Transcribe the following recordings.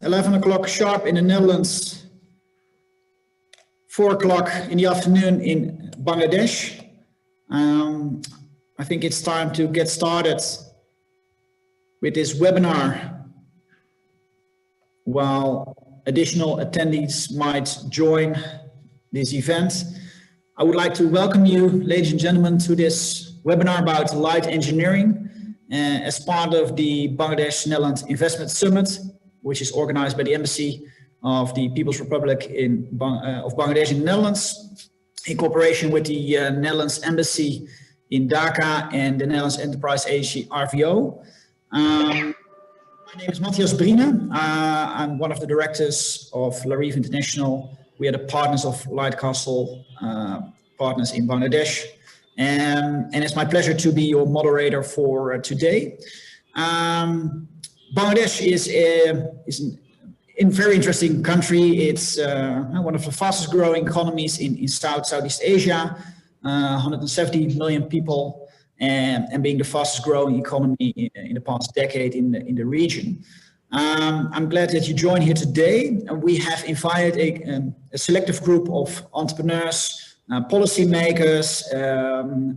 11 o'clock sharp in the Netherlands, 4 o'clock in the afternoon in Bangladesh. I think it's time to get started with this webinar. While additional attendees might join this event, I would like to welcome you, ladies and gentlemen, to this webinar about light engineering as part of the Bangladesh-Netherlands Investment Summit, which is organized by the Embassy of the People's Republic of Bangladesh in the Netherlands, in cooperation with the Netherlands Embassy in Dhaka and the Netherlands Enterprise Agency RVO. My name is Matthias Brine. I'm one of the directors of Larive International. We are the partners of LightCastle, partners in Bangladesh. And it's my pleasure to be your moderator for today. Bangladesh is a very interesting country. It's one of the fastest growing economies in Southeast Asia, 170 million people, and being the fastest growing economy in the past decade in the region. I'm glad that you joined here today. We have invited a selective group of entrepreneurs, policymakers,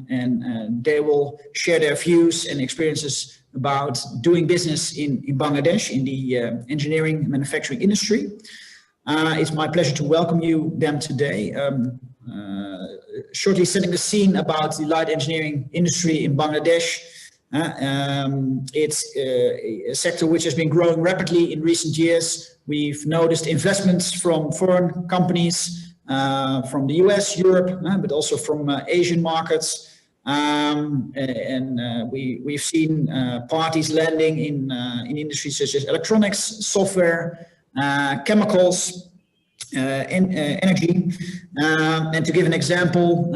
and they will share their views and experiences about doing business in Bangladesh in the engineering and manufacturing industry. It's my pleasure to welcome them today. Shortly setting the scene about the light engineering industry in Bangladesh. It's a sector which has been growing rapidly in recent years. We've noticed investments from foreign companies, from the US, Europe, but also from Asian markets. We've seen parties landing in industries such as electronics, software, chemicals, energy. And to give an example,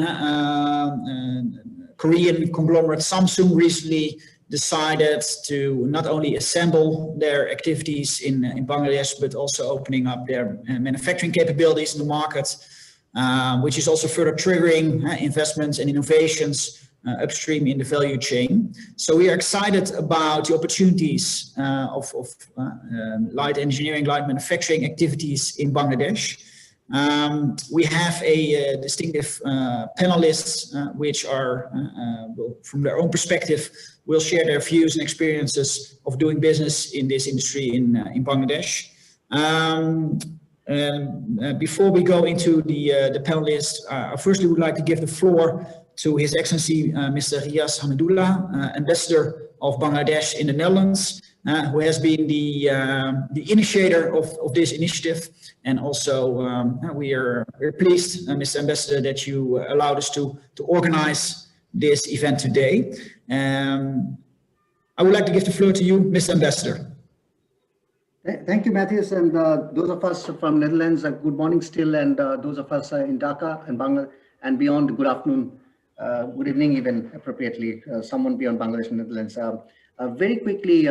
Korean conglomerate Samsung recently decided to not only assemble their activities in Bangladesh, but also opening up their manufacturing capabilities in the market, which is also further triggering investments and innovations upstream in the value chain. So we are excited about the opportunities of light engineering, light manufacturing activities in Bangladesh. We have a distinctive panelists which are, from their own perspective, will share their views and experiences of doing business in this industry in Bangladesh. Before we go into the panelists, I firstly would like to give the floor to His Excellency Mr. Riaz Hamidullah, Ambassador of Bangladesh in the Netherlands, who has been the initiator of this initiative. And also we're pleased, Mr. Ambassador, that you allowed us to organize this event today. I would like to give the floor to you, Mr. Ambassador. Thank you, Matthias, and those of us from Netherlands, good morning still, and those of us in Dhaka and Bangladesh and beyond, good afternoon, good evening even appropriately, someone beyond Bangladesh and Netherlands. Very quickly,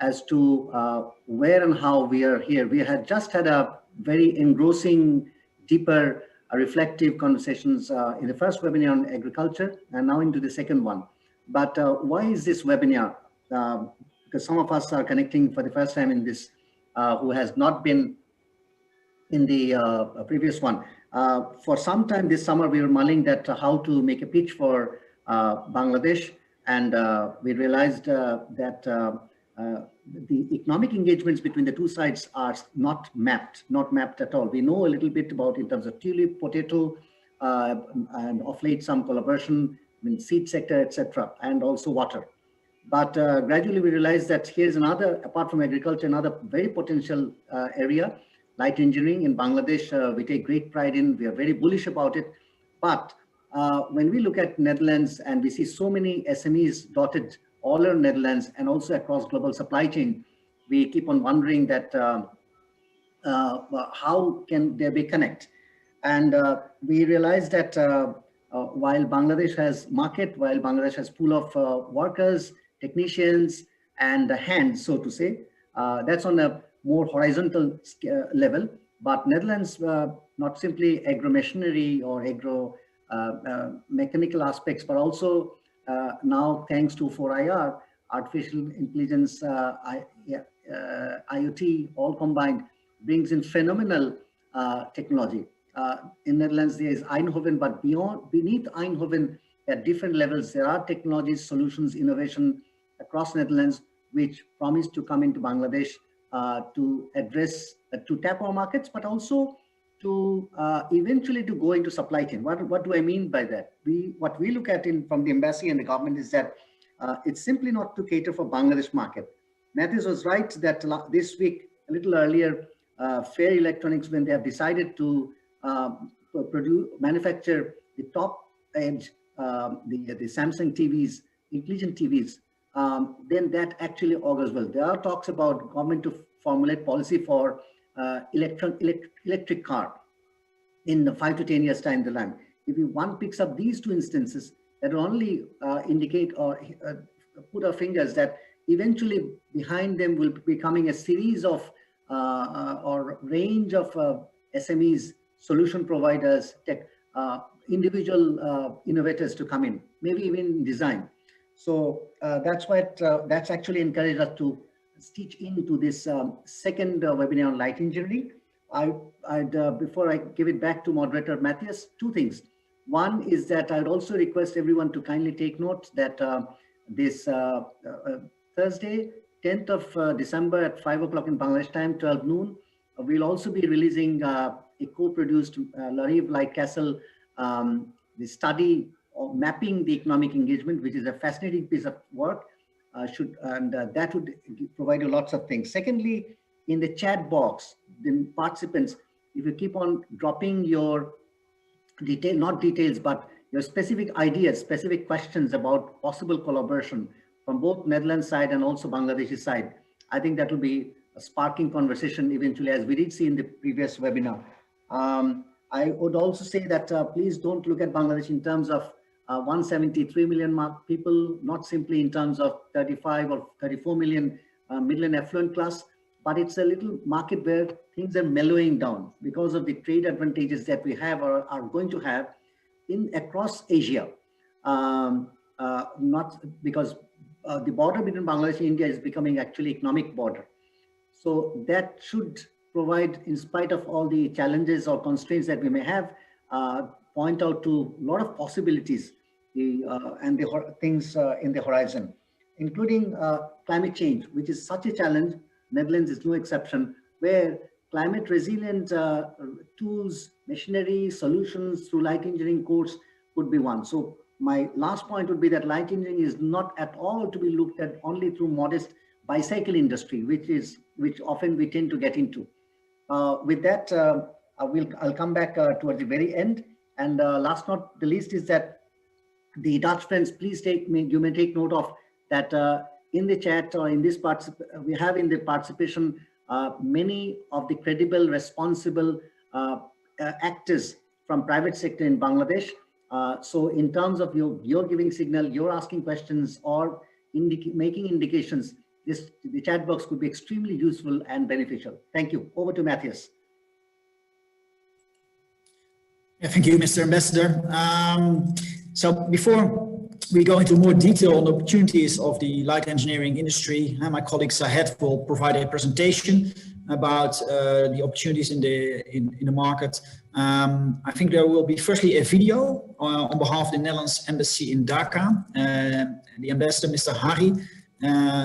as to where and how we are here. We had just had a very engrossing, deeper, reflective conversations in the first webinar on agriculture, and now into the second one. But why is this webinar? Because some of us are connecting for the first time in this, who has not been in the previous one. For some time this summer, we were mulling that how to make a pitch for Bangladesh, and we realized that the economic engagements between the two sides are not mapped at all. We know a little bit about in terms of tulip, potato, and of late some collaboration in seed sector, etc., and also water. But gradually we realized that here's another, apart from agriculture, another very potential area, light engineering in Bangladesh. We take great pride in, we are very bullish about it. But when we look at Netherlands and we see so many SMEs dotted all over Netherlands and also across global supply chain, we keep on wondering that how can there be connect? And we realized that while Bangladesh has market, while Bangladesh has pool of workers, technicians, and hands, so to say, that's on a more horizontal level. But Netherlands, not simply agro-machinery or agro mechanical aspects, but also now thanks to 4IR, artificial intelligence, IoT, all combined, brings in phenomenal technology. In Netherlands, there is Eindhoven, but beneath Eindhoven, at different levels, there are technologies, solutions, innovation across Netherlands, which promise to come into Bangladesh to address, to tap our markets, but also to eventually to go into supply chain. What do I mean by that? What we look at from the embassy and the government is that it's simply not to cater for Bangladesh market. Matthias was right that this week, a little earlier, Fair Electronics, when they have decided to manufacture the top edge, the Samsung TVs, intelligent TVs, then that actually augurs well. There are talks about government to formulate policy for electric car in 5 to 10 years time the line. If one picks up these two instances, that will only indicate or put our fingers that eventually behind them will be coming a series of or range of SMEs, solution providers, tech, individual innovators to come in, maybe even design. So that's actually encouraged us to stitch into this second webinar on light engineering. Before I give it back to moderator Matthias, two things. One is that I'd also request everyone to kindly take note that this Thursday, 10th of December at 5 o'clock in Bangladesh time, 12 noon, we'll also be releasing a co-produced Larive LightCastle, the study of mapping the economic engagement, which is a fascinating piece of work, that would provide you lots of things. Secondly, in the chat box, the participants, if you keep on dropping your not details, but your specific ideas, specific questions about possible collaboration from both Netherlands side and also Bangladeshi side, I think that will be a sparking conversation eventually, as we did see in the previous webinar. I would also say that please don't look at Bangladesh in terms of 173 million people, not simply in terms of 35 or 34 million middle and affluent class, but it's a little market where things are mellowing down because of the trade advantages that we have or are going to have across Asia. Not because the border between Bangladesh and India is becoming actually economic border. So that should provide, in spite of all the challenges or constraints that we may have, point out to a lot of possibilities and the things in the horizon, including climate change, which is such a challenge. Netherlands is no exception, where climate resilient tools, machinery, solutions through light engineering course could be one. So my last point would be that light engineering is not at all to be looked at only through modest bicycle industry, which often we tend to get into. With that, I'll come back towards the very end. And last not the least is that the Dutch friends, please you may take note of that in the chat or in this we have in the participation many of the credible, responsible actors from private sector in Bangladesh. So in terms of your giving signal, you're asking questions or making indications, the chat box could be extremely useful and beneficial. Thank you. Over to Matthias. Yeah, thank you, Mr. Ambassador. So before we go into more detail on the opportunities of the light engineering industry, my colleague Sahed will provide a presentation about the opportunities in the market. I think there will be firstly a video on behalf of the Netherlands Embassy in Dhaka. The ambassador, Mr. Hari,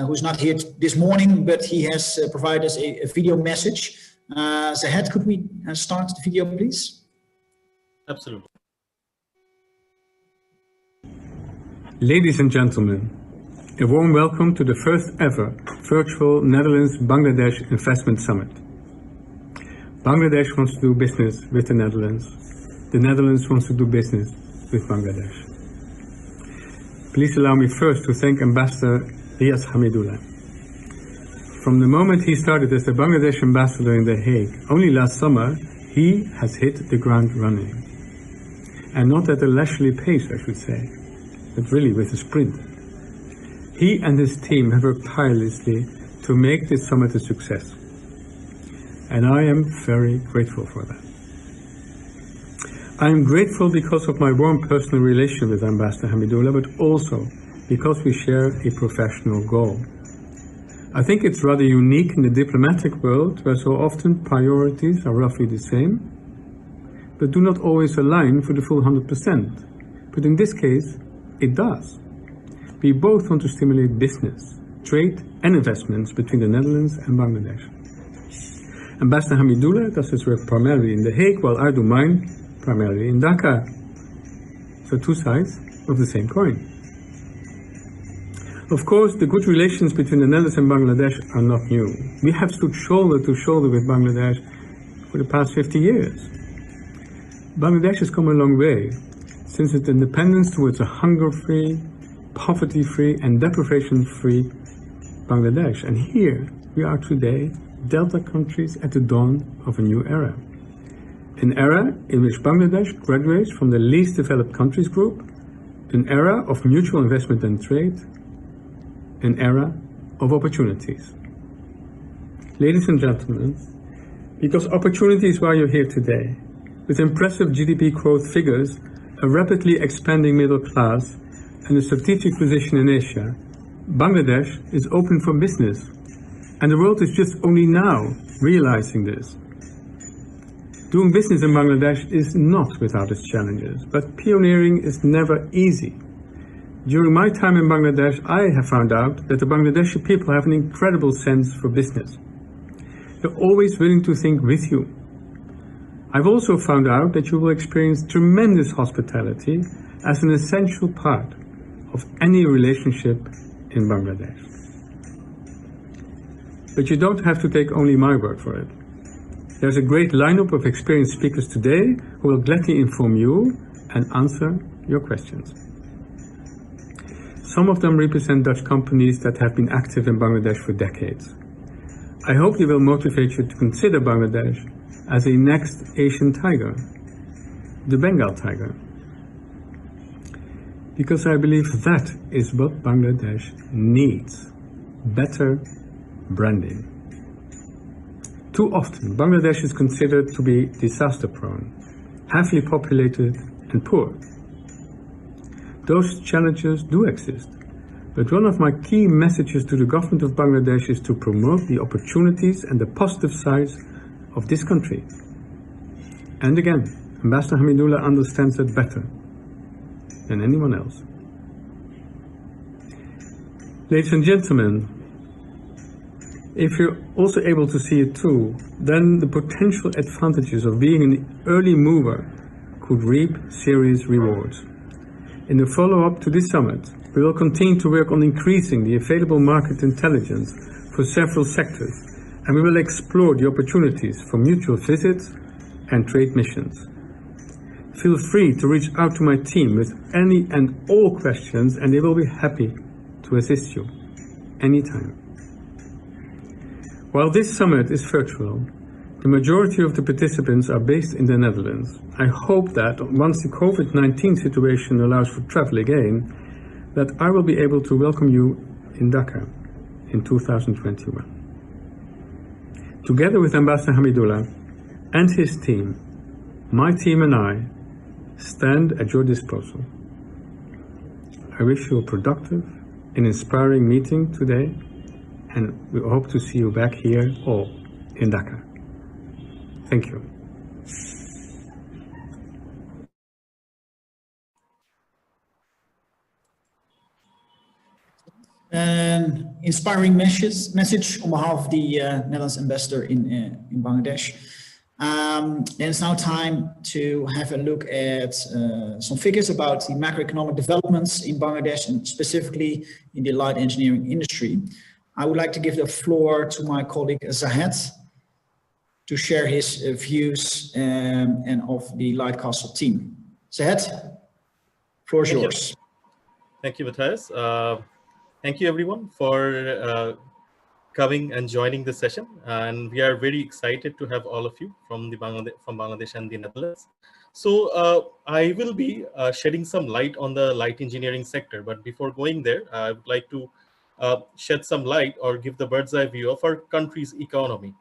who's not here this morning, but he has provided us a video message. Sahed, could we start the video, please? Absolutely. Ladies and gentlemen, a warm welcome to the first ever virtual Netherlands-Bangladesh Investment Summit. Bangladesh wants to do business with the Netherlands. The Netherlands wants to do business with Bangladesh. Please allow me first to thank Ambassador Riyaz Hamidullah. From the moment he started as the Bangladesh ambassador in The Hague, only last summer, he has hit the ground running. And not at a leisurely pace, I should say, but really with a sprint. He and his team have worked tirelessly to make this summit a success. And I am very grateful for that. I am grateful because of my warm personal relation with Ambassador Hamidullah, but also because we share a professional goal. I think it's rather unique in the diplomatic world where so often priorities are roughly the same, but do not always align for the full 100%. But in this case, it does. We both want to stimulate business, trade and investments between the Netherlands and Bangladesh. Ambassador Hamidullah does his work primarily in The Hague, while I do mine primarily in Dhaka. So two sides of the same coin. Of course, the good relations between the Netherlands and Bangladesh are not new. We have stood shoulder to shoulder with Bangladesh for the past 50 years. Bangladesh has come a long way since its independence towards a hunger-free, poverty-free and deprivation-free Bangladesh. And here we are today, Delta countries at the dawn of a new era. An era in which Bangladesh graduates from the least developed countries group, an era of mutual investment and trade, an era of opportunities. Ladies and gentlemen, because opportunity is why you're here today, with impressive GDP growth figures, a rapidly expanding middle class, and a strategic position in Asia, Bangladesh is open for business, and the world is just only now realizing this. Doing business in Bangladesh is not without its challenges, but pioneering is never easy. During my time in Bangladesh, I have found out that the Bangladeshi people have an incredible sense for business. They're always willing to think with you. I've also found out that you will experience tremendous hospitality as an essential part of any relationship in Bangladesh. But you don't have to take only my word for it. There's a great lineup of experienced speakers today who will gladly inform you and answer your questions. Some of them represent Dutch companies that have been active in Bangladesh for decades. I hope they will motivate you to consider Bangladesh as a next Asian tiger, the Bengal tiger. Because I believe that is what Bangladesh needs, better branding. Too often, Bangladesh is considered to be disaster-prone, heavily populated and poor. Those challenges do exist, but one of my key messages to the government of Bangladesh is to promote the opportunities and the positive sides of this country. And again, Ambassador Hamidullah understands that better than anyone else. Ladies and gentlemen, if you're also able to see it too, then the potential advantages of being an early mover could reap serious rewards. In the follow-up to this summit, we will continue to work on increasing the available market intelligence for several sectors, and we will explore the opportunities for mutual visits and trade missions. Feel free to reach out to my team with any and all questions, and they will be happy to assist you anytime. While this summit is virtual, the majority of the participants are based in the Netherlands. I hope that once the COVID-19 situation allows for travel again, that I will be able to welcome you in Dhaka in 2021. Together with Ambassador Hamidullah and his team, my team and I stand at your disposal. I wish you a productive and inspiring meeting today, and we hope to see you back here all in Dhaka. Thank you. An inspiring message on behalf of the Netherlands ambassador in Bangladesh. And it's now time to have a look at some figures about the macroeconomic developments in Bangladesh and specifically in the light engineering industry. I would like to give the floor to my colleague Zahed to share his views and of the LightCastle team. Zahed, floor is yours. Thank you, Matthias. Thank you, everyone, for coming and joining this session. And we are very excited to have all of you from Bangladesh and the Netherlands. So I will be shedding some light on the light engineering sector. But before going there, I would like to shed some light or give the bird's eye view of our country's economy.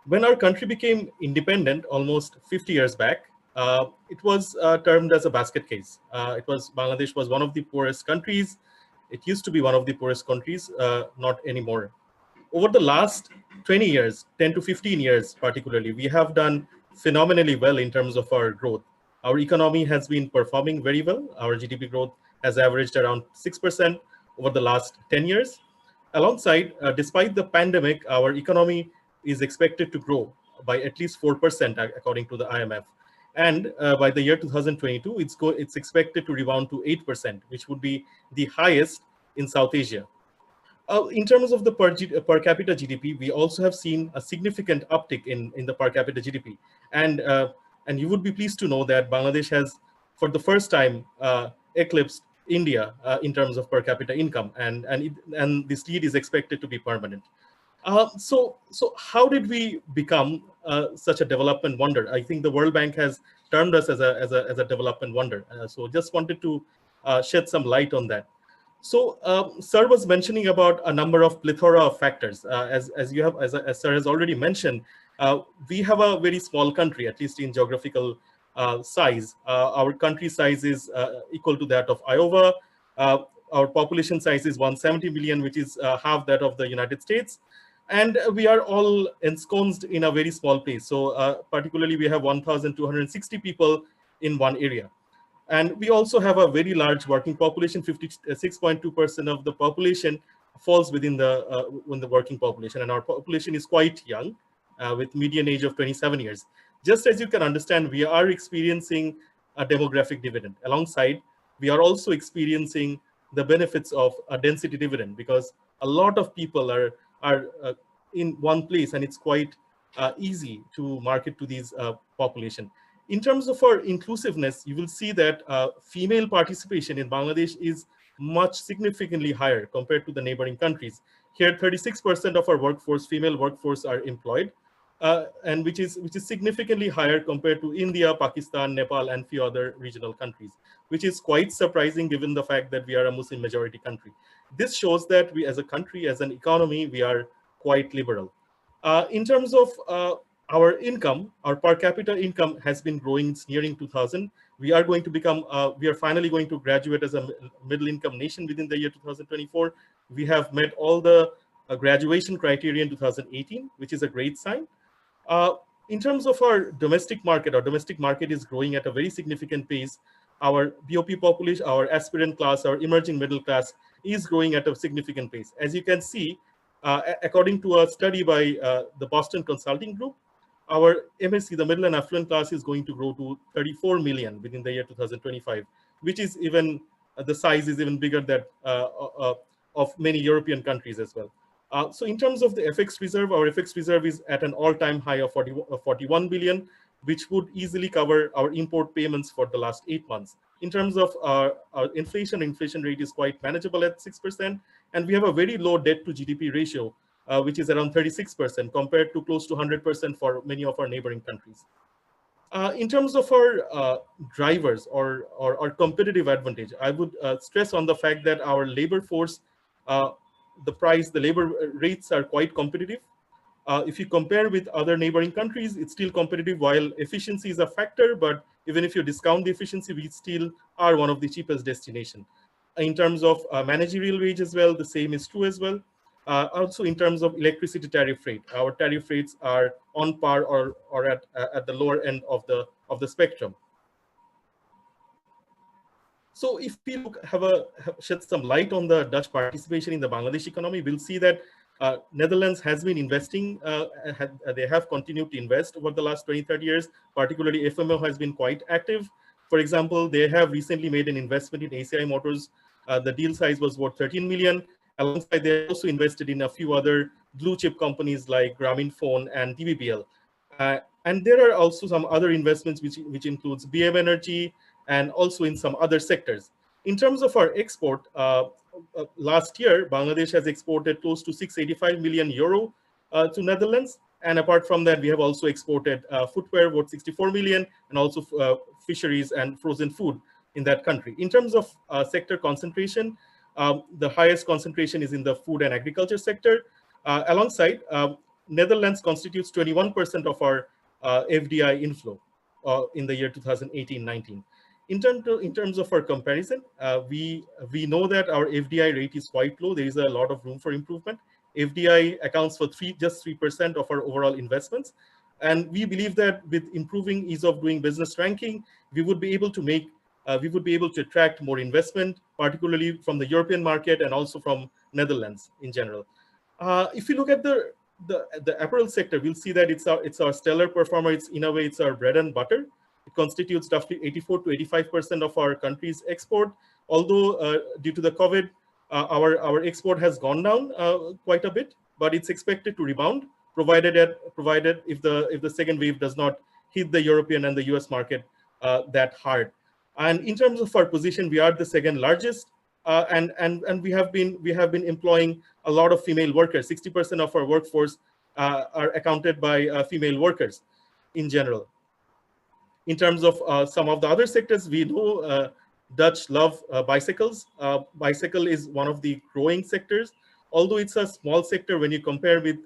When our country became independent almost 50 years back, it was termed as a basket case. Bangladesh was one of the poorest countries It used to be one of the poorest countries, not anymore. Over the last 20 years, 10 to 15 years particularly, we have done phenomenally well in terms of our growth. Our economy has been performing very well. Our GDP growth has averaged around 6% over the last 10 years. Alongside, despite the pandemic, our economy is expected to grow by at least 4% according to the IMF. And by the year 2022, it's expected to rebound to 8%, which would be the highest in South Asia. In terms of the per capita GDP, we also have seen a significant uptick in the per capita GDP. And you would be pleased to know that Bangladesh has, for the first time, eclipsed India in terms of per capita income, and this lead is expected to be permanent. So how did we become such a development wonder? I think the World Bank has termed us as a development wonder. So just wanted to shed some light on that. So Sir was mentioning about a number of plethora of factors. As Sir has already mentioned, we have a very small country, at least in geographical size. Our country size is equal to that of Iowa. Our population size is 170 million, which is half that of the United States. And we are all ensconced in a very small place. So particularly, we have 1,260 people in one area. And we also have a very large working population. 56.2% of the population falls within the working population. And our population is quite young, with median age of 27 years. Just as you can understand, we are experiencing a demographic dividend. Alongside, we are also experiencing the benefits of a density dividend, because a lot of people are in one place, and it's quite easy to market to these population. In terms of our inclusiveness, you will see that female participation in Bangladesh is much significantly higher compared to the neighboring countries. Here, 36% of our workforce, female workforce, are employed, and which is significantly higher compared to India, Pakistan, Nepal, and few other regional countries, which is quite surprising given the fact that we are a Muslim majority country. This shows that we, as a country, as an economy, we are quite liberal. In terms of our income, our per capita income has been growing. It's nearing 2,000. We are going to become, we are finally going to graduate as a middle income nation within the year 2024. We have met all the graduation criteria in 2018, which is a great sign. In terms of our domestic market is growing at a very significant pace. Our BOP population, our aspirant class, our emerging middle class is growing at a significant pace. As you can see, according to a study by the Boston Consulting Group, our MSC, the middle and affluent class, is going to grow to 34 million within the year 2025, which is even, the size is even bigger than of many European countries as well. So in terms of the FX reserve, our FX reserve is at an all-time high of 41 billion, which would easily cover our import payments for the last 8 months. In terms of our inflation rate is quite manageable at 6%, and we have a very low debt to GDP ratio, which is around 36% compared to close to 100% for many of our neighboring countries. In terms of our drivers or our competitive advantage, I would stress on the fact that our labor force, the labor rates are quite competitive. If you compare with other neighboring countries, it's still competitive, while efficiency is a factor, but even if you discount the efficiency, we still are one of the cheapest destinations. In terms of managerial wage as well, the same is true as well. Also in terms of electricity tariff rate, our tariff rates are on par or at the lower end of the spectrum. So if we shed some light on the Dutch participation in the Bangladesh economy, we'll see that Netherlands has been investing, they have continued to invest over the last 20-30 years, particularly FMO has been quite active. For example, they have recently made an investment in ACI Motors. The deal size was worth 13 million. Alongside, they also invested in a few other blue chip companies like Grameenphone and DBBL. And there are also some other investments which includes BM Energy and also in some other sectors. In terms of our export, last year, Bangladesh has exported close to 685 million euro to Netherlands. And apart from that, we have also exported footwear worth 64 million and also fisheries and frozen food in that country. In terms of sector concentration, the highest concentration is in the food and agriculture sector. Alongside, Netherlands constitutes 21% of our FDI inflow in the year 2018-19. In terms of our comparison, we know that our FDI rate is quite low. There is a lot of room for improvement. FDI accounts for just 3% of our overall investments. And we believe that with improving ease of doing business ranking, we would be able to attract more investment, particularly from the European market and also from Netherlands in general. If you look at the apparel sector, we'll see that it's our stellar performer. In a way, it's our bread and butter. It constitutes roughly 84 to 85% of our country's export. Although due to the COVID, our export has gone down quite a bit, but it's expected to rebound, provided if the second wave does not hit the European and the US market that hard. And in terms of our position, we are the second largest, and we have been employing a lot of female workers. 60% of our workforce are accounted by female workers in general. In terms of some of the other sectors, we know Dutch love bicycles. Bicycle is one of the growing sectors, although it's a small sector when you compare with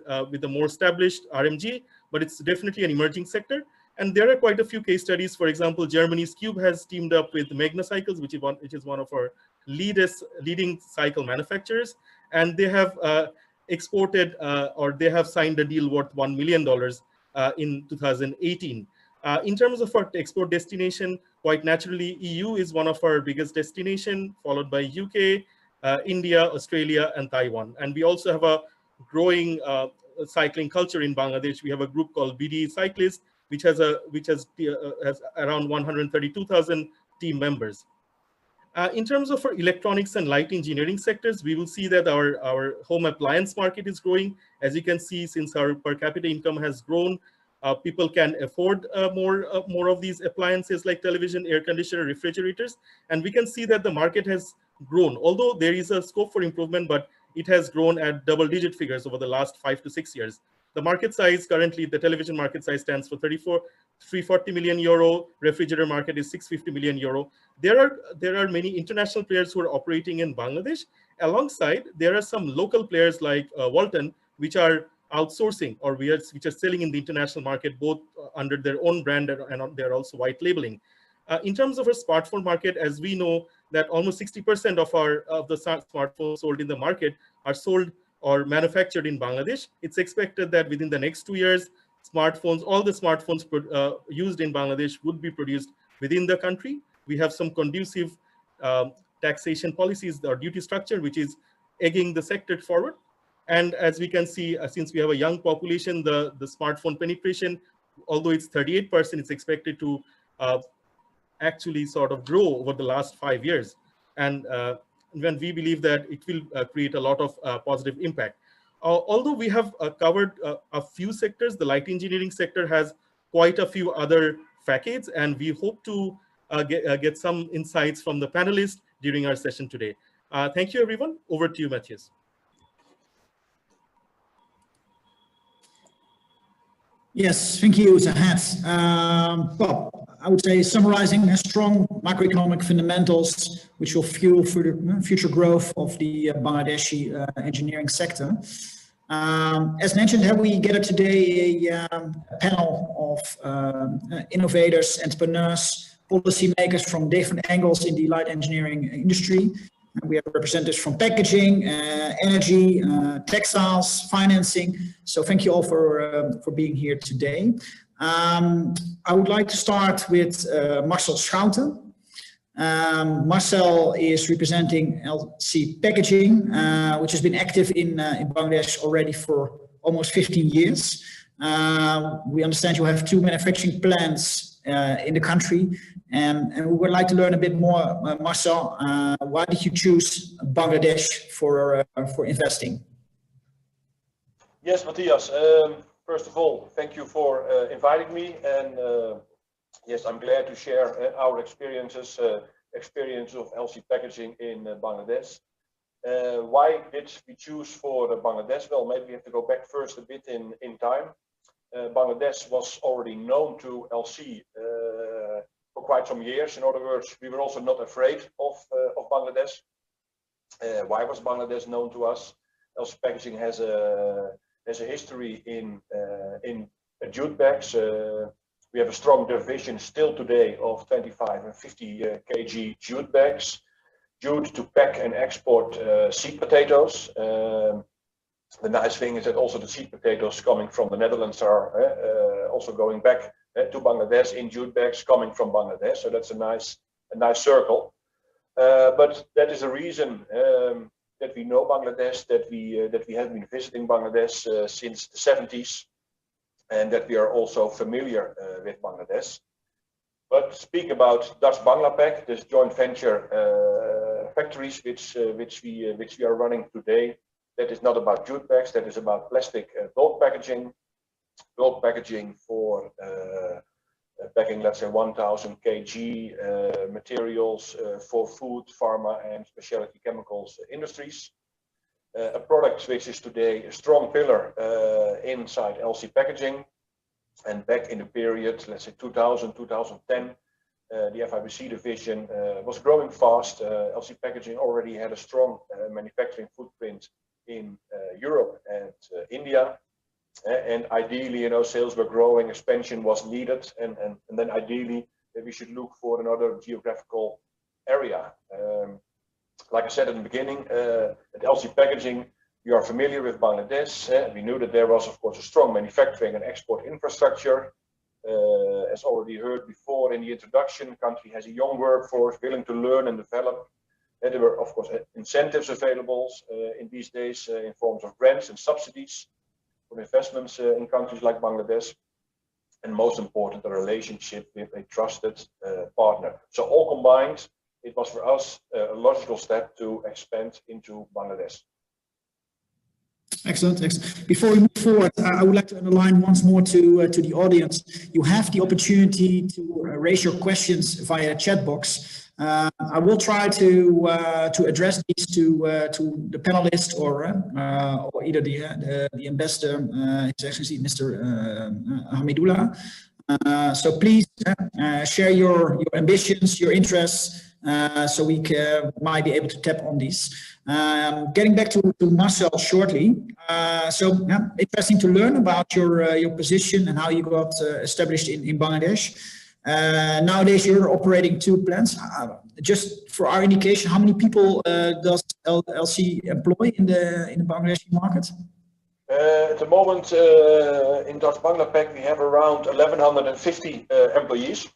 the more established RMG, but it's definitely an emerging sector. And there are quite a few case studies. For example, Germany's Cube has teamed up with Magna Cycles, which is one of our leading cycle manufacturers, and they have exported or they have signed a deal worth $1 million in 2018. In terms of our export destination, quite naturally, EU is one of our biggest destination, followed by UK, India, Australia, and Taiwan. And we also have a growing cycling culture in Bangladesh. We have a group called BD Cyclists, which has around 132,000 team members. In terms of our electronics and light engineering sectors, we will see that our home appliance market is growing. As you can see, since our per capita income has grown, people can afford more of these appliances like television, air conditioner, refrigerators. And we can see that the market has grown, although there is a scope for improvement, but it has grown at double-digit figures over the last 5 to 6 years. The market size currently, the television market size stands for 340 million euro. Refrigerator market is 650 million euro. There are many international players who are operating in Bangladesh. Alongside, there are some local players like Walton, which are outsourcing or which are selling in the international market, both under their own brand and they're also white labeling. In terms of our smartphone market, as we know that almost 60% of the smartphones sold in the market are sold or manufactured in Bangladesh. It's expected that within the next 2 years, all the smartphones used in Bangladesh would be produced within the country. We have some conducive taxation policies or duty structure, which is egging the sector forward. And as we can see, since we have a young population, the smartphone penetration, although it's 38%, it's expected to actually sort of grow over the last 5 years. And when we believe that it will create a lot of positive impact. Although we have covered a few sectors, the light engineering sector has quite a few other facades, and we hope to get some insights from the panelists during our session today. Thank you, everyone. Over to you, Matthias. Yes, thank you, Zahat. Well, I would say summarizing strong macroeconomic fundamentals, which will fuel future growth of the Bangladeshi engineering sector. As mentioned, we gathered today a panel of innovators, entrepreneurs, policymakers from different angles in the light engineering industry. We have representatives from packaging, energy, textiles, financing. So thank you all for being here today. I would like to start with Marcel Schouten. Marcel is representing LC Packaging, which has been active in Bangladesh already for almost 15 years. We understand you have 2 manufacturing plants in the country, and we would like to learn a bit more, Marcel, why did you choose Bangladesh for investing? Yes, Matthias. First of all, thank you for inviting me, and yes, I'm glad to share our experience of LC Packaging in Bangladesh. Why did we choose for Bangladesh? Well, maybe we have to go back first a bit in time. Bangladesh was already known to LC for quite some years. In other words, we were also not afraid of Bangladesh. Why was Bangladesh known to us? LC Packaging has a history in jute bags. We have a strong division still today of 25 and 50 kg jute bags, jute to pack and export seed potatoes. The nice thing is that also the seed potatoes coming from the Netherlands are also going back to Bangladesh in jute bags coming from Bangladesh. So that's a nice circle. But that is a reason that we know Bangladesh, that we have been visiting Bangladesh since the 70s, and that we are also familiar with Bangladesh. But speak about Dutch-Bangla Pack, this joint venture factories which we are running today. That is not about jute bags. That is about plastic bulk packaging for packing, let's say 1,000 kg materials for food, pharma, and specialty chemicals industries. A product which is today a strong pillar inside LC packaging. And back in the period, let's say 2000, 2010, the FIBC division was growing fast. LC packaging already had a strong manufacturing footprint in Europe and India. And ideally, you know, sales were growing, expansion was needed, and then ideally we should look for another geographical area. Like I said in the beginning, at LC Packaging, we are familiar with Bangladesh. We knew that there was, of course, a strong manufacturing and export infrastructure. As already heard before in the introduction, the country has a young workforce willing to learn and develop. There were, of course, incentives available in these days in forms of grants and subsidies for investments in countries like Bangladesh. And most important, a relationship with a trusted partner. So all combined, it was for us a logical step to expand into Bangladesh. Excellent, excellent. Before we move forward, I would like to underline once more to the audience, you have the opportunity to raise your questions via the chat box. I will try to address these to the panelists or either the ambassador, His Excellency Mr. Hamidullah. So please share your ambitions, your interests, so we might be able to tap on these. Getting back to Marcel shortly. So interesting to learn about your position and how you got established in Bangladesh. Nowadays you're operating 2 plants. Just for our indication, how many people does LC employ in the Bangladeshi market? At the moment, in Dutch-Bangla Pack, we have around 1,150 employees,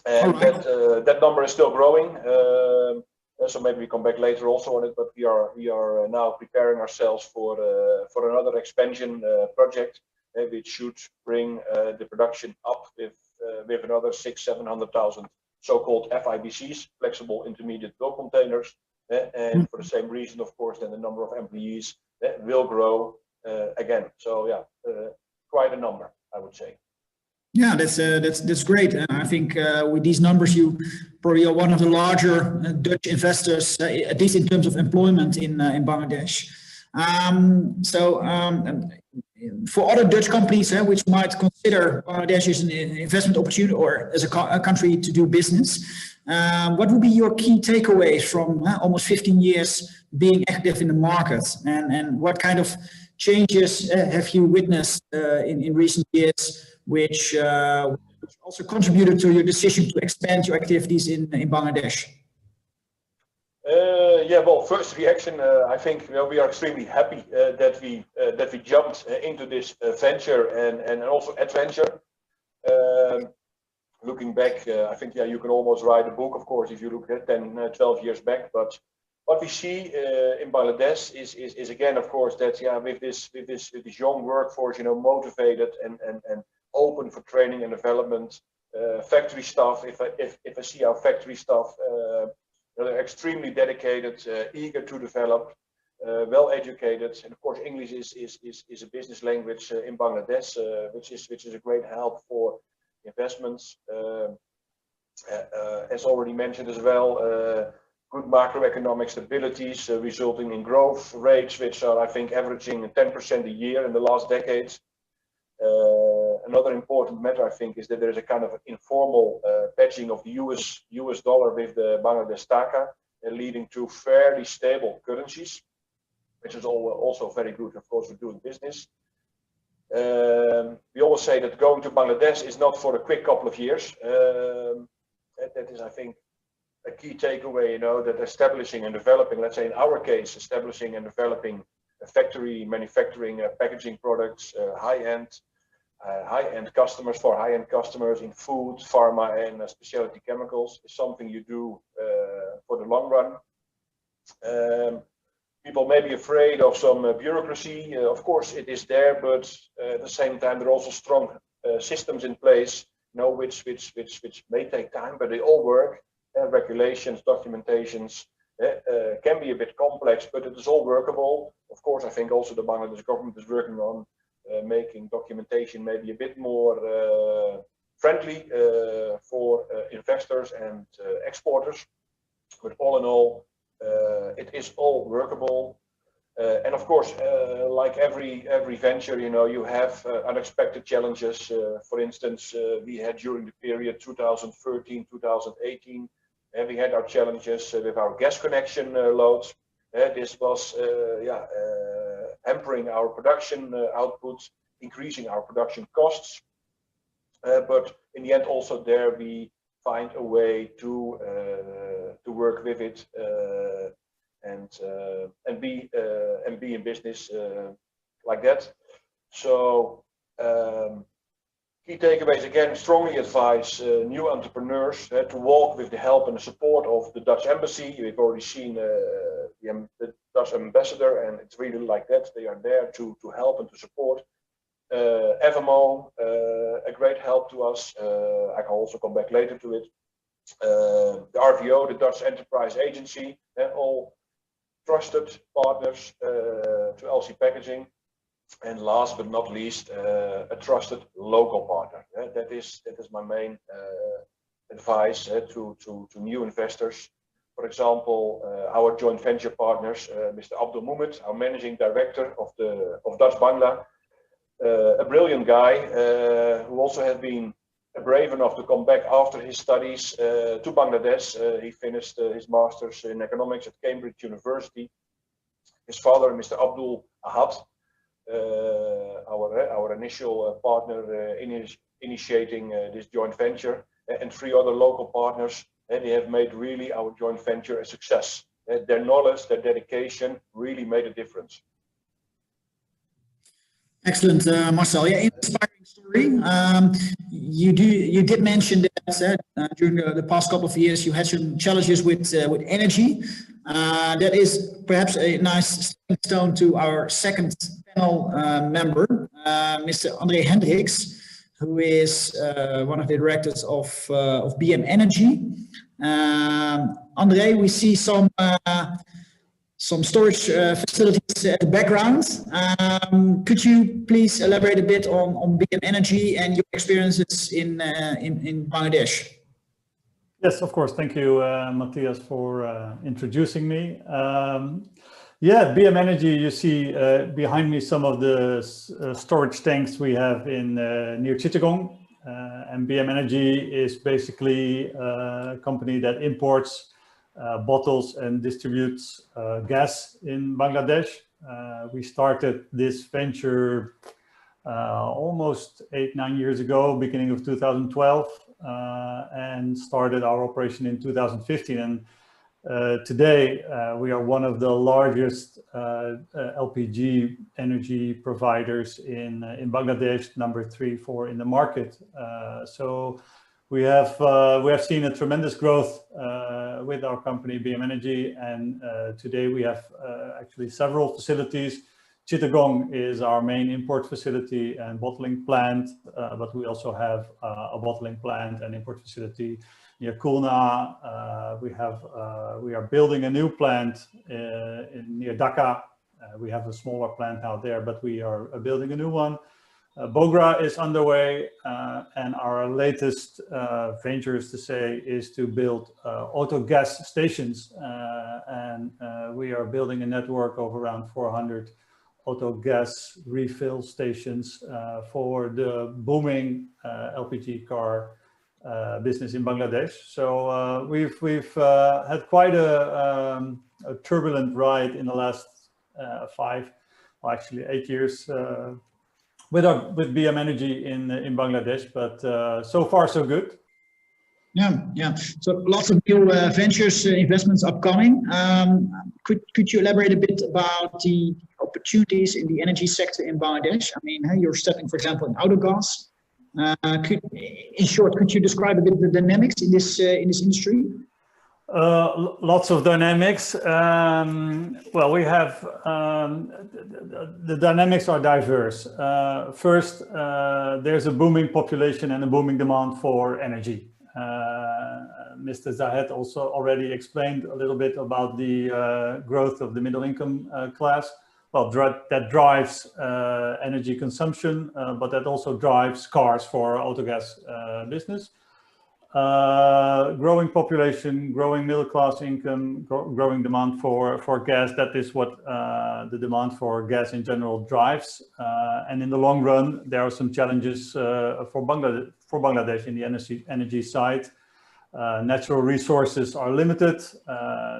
and that number is still growing. So maybe we come back later also on it, but we are now preparing ourselves for another expansion project, which should bring the production up with another 600,000-700,000 so-called FIBCs, flexible intermediate bulk containers, and for the same reason, of course, then the number of employees will grow again. So yeah, quite a number, I would say. Yeah, that's great. And I think with these numbers, you probably are one of the larger Dutch investors, at least in terms of employment in Bangladesh. For other Dutch companies which might consider Bangladesh as an investment opportunity or as a country to do business, what would be your key takeaways from almost 15 years being active in the market, and what kind of changes have you witnessed in recent years, which also contributed to your decision to expand your activities in Bangladesh? Yeah, well, first reaction, I think we are extremely happy that we jumped into this venture and also adventure. Looking back, I think you can almost write a book, of course, if you look at 10, 12 years back. But what we see in Bangladesh is again, of course, that with this young workforce, motivated and open for training and development. Factory staff, if I see our factory staff, they're extremely dedicated, eager to develop, well educated, and of course English is a business language in Bangladesh, which is a great help for investments. As already mentioned as well, good macroeconomic stabilities resulting in growth rates which are, I think, averaging 10% a year in the last decades. Another important matter, I think, is that there is a kind of informal patching of the US dollar with the Bangladesh taka, leading to fairly stable currencies, which is also very good, of course, for doing business. We always say that going to Bangladesh is not for a quick couple of years. That is, I think, a key takeaway, you know, that establishing and developing, let's say in our case, establishing and developing a factory, manufacturing packaging products, high-end customers for high-end customers in food, pharma, and specialty chemicals is something you do for the long run. People may be afraid of some bureaucracy. Of course, it is there, but at the same time, there are also strong systems in place, you know, which may take time, but they all work. Regulations, documentations can be a bit complex, but it is all workable. Of course, I think also the Bangladesh government is working on making documentation maybe a bit more friendly for investors and exporters. But all in all, it is all workable. And of course, like every venture, you know, you have unexpected challenges. For instance, we had during the period 2013-2018, we had our challenges with our gas connection loads. This was hampering our production output, increasing our production costs. But in the end, also there we find a way to work with it and be in business like that. So key takeaways, again, strongly advise new entrepreneurs to walk with the help and the support of the Dutch embassy. We've already seen the Dutch ambassador, and it's really like that. They are there to help and to support. FMO, a great help to us. I can also come back later to it. The RVO, the Dutch Enterprise Agency, all trusted partners to LC Packaging. And last but not least, a trusted local partner. That is my main advice to new investors. For example, our joint venture partners, Mr. Abdul Muhammad, our managing director of Dutch-Bangla, a brilliant guy who also has been brave enough to come back after his studies to Bangladesh. He finished his master's in economics at Cambridge University. His father, Mr. Abdul Ahad, our initial partner initiating this joint venture, and 3 other local partners, and they have made really our joint venture a success. Their knowledge, their dedication really made a difference. Excellent, Marcel. Yeah, inspiring story. You did mention that during the past couple of years you had some challenges with energy. That is perhaps a nice stepping stone to our second panel member, Mr. Hendriks, who is one of the directors of BM Energy. André, we see some storage facilities at the background. Could you please elaborate a bit on BM Energy and your experiences in Bangladesh? Yes, of course. Thank you, Matthias, for introducing me. Yeah, BM Energy, you see behind me some of the storage tanks we have in near Chittagong. And BM Energy is basically a company that imports bottles and distributes gas in Bangladesh. We started this venture almost 8-9 years ago, beginning of 2012, and started our operation in 2015. And today we are one of the largest LPG energy providers in Bangladesh, number 3, 4 in the market. So we have seen a tremendous growth with our company BM Energy, and today we have actually several facilities. Chittagong is our main import facility and bottling plant, but we also have a bottling plant and import facility near Khulna. We are building a new plant near Dhaka. We have a smaller plant out there, but we are building a new one. Bogra is underway, and our latest venture is to build auto gas stations, and we are building a network of around 400 auto gas refill stations for the booming LPG car business in Bangladesh. So we've had quite a turbulent ride in the last 8 years. with BM Energy in Bangladesh, but so far so good. Yeah. So lots of new ventures, investments upcoming. Could you elaborate a bit about the opportunities in the energy sector in Bangladesh? I mean, you're stepping, for example, in autogas. In short, could you describe a bit the dynamics in this industry? Lots of dynamics. Well, we have the dynamics are diverse. First, there's a booming population and a booming demand for energy. Mr. Zahed also already explained a little bit about the growth of the middle income class. Well, that drives energy consumption, but that also drives cars for autogas business. Growing population, growing middle class income, growing demand for gas. That is what the demand for gas in general drives. And in the long run, there are some challenges for Bangladesh in the energy side. Natural resources are limited,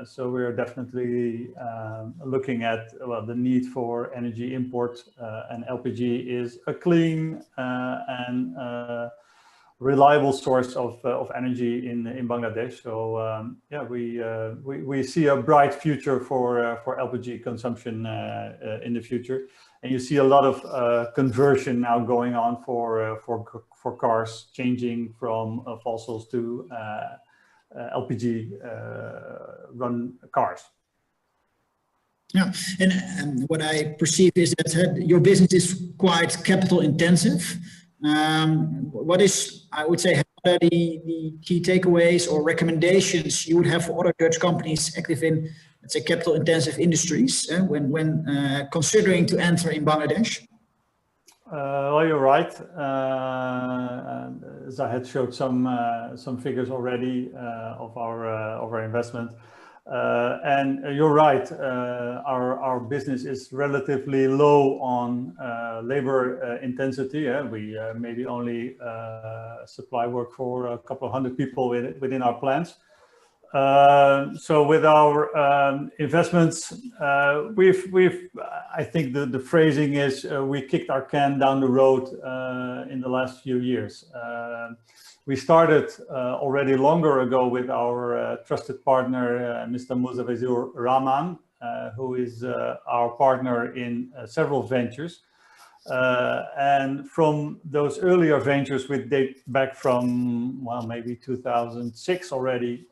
so we are definitely looking at the need for energy import, and LPG is a clean and reliable source of energy in Bangladesh. So yeah, we see a bright future for LPG consumption in the future, and you see a lot of conversion now going on for cars changing from fossils to LPG run cars. Yeah, and what I perceive is that your business is quite capital intensive. What is, I would say, the key takeaways or recommendations you would have for other Dutch companies active in, let's say, capital intensive industries when considering to enter in Bangladesh? Well, you're right. Zahed showed some figures already of our investment. And you're right, our business is relatively low on labor intensity. We maybe only supply work for a couple of hundred people within our plants. So with our investments, I think the phrasing is we kicked our can down the road in the last few years. We started already longer ago with our trusted partner, Mr. Muzaffer Rahman, who is our partner in several ventures. And from those earlier ventures, which date back from, well, maybe 2006 already,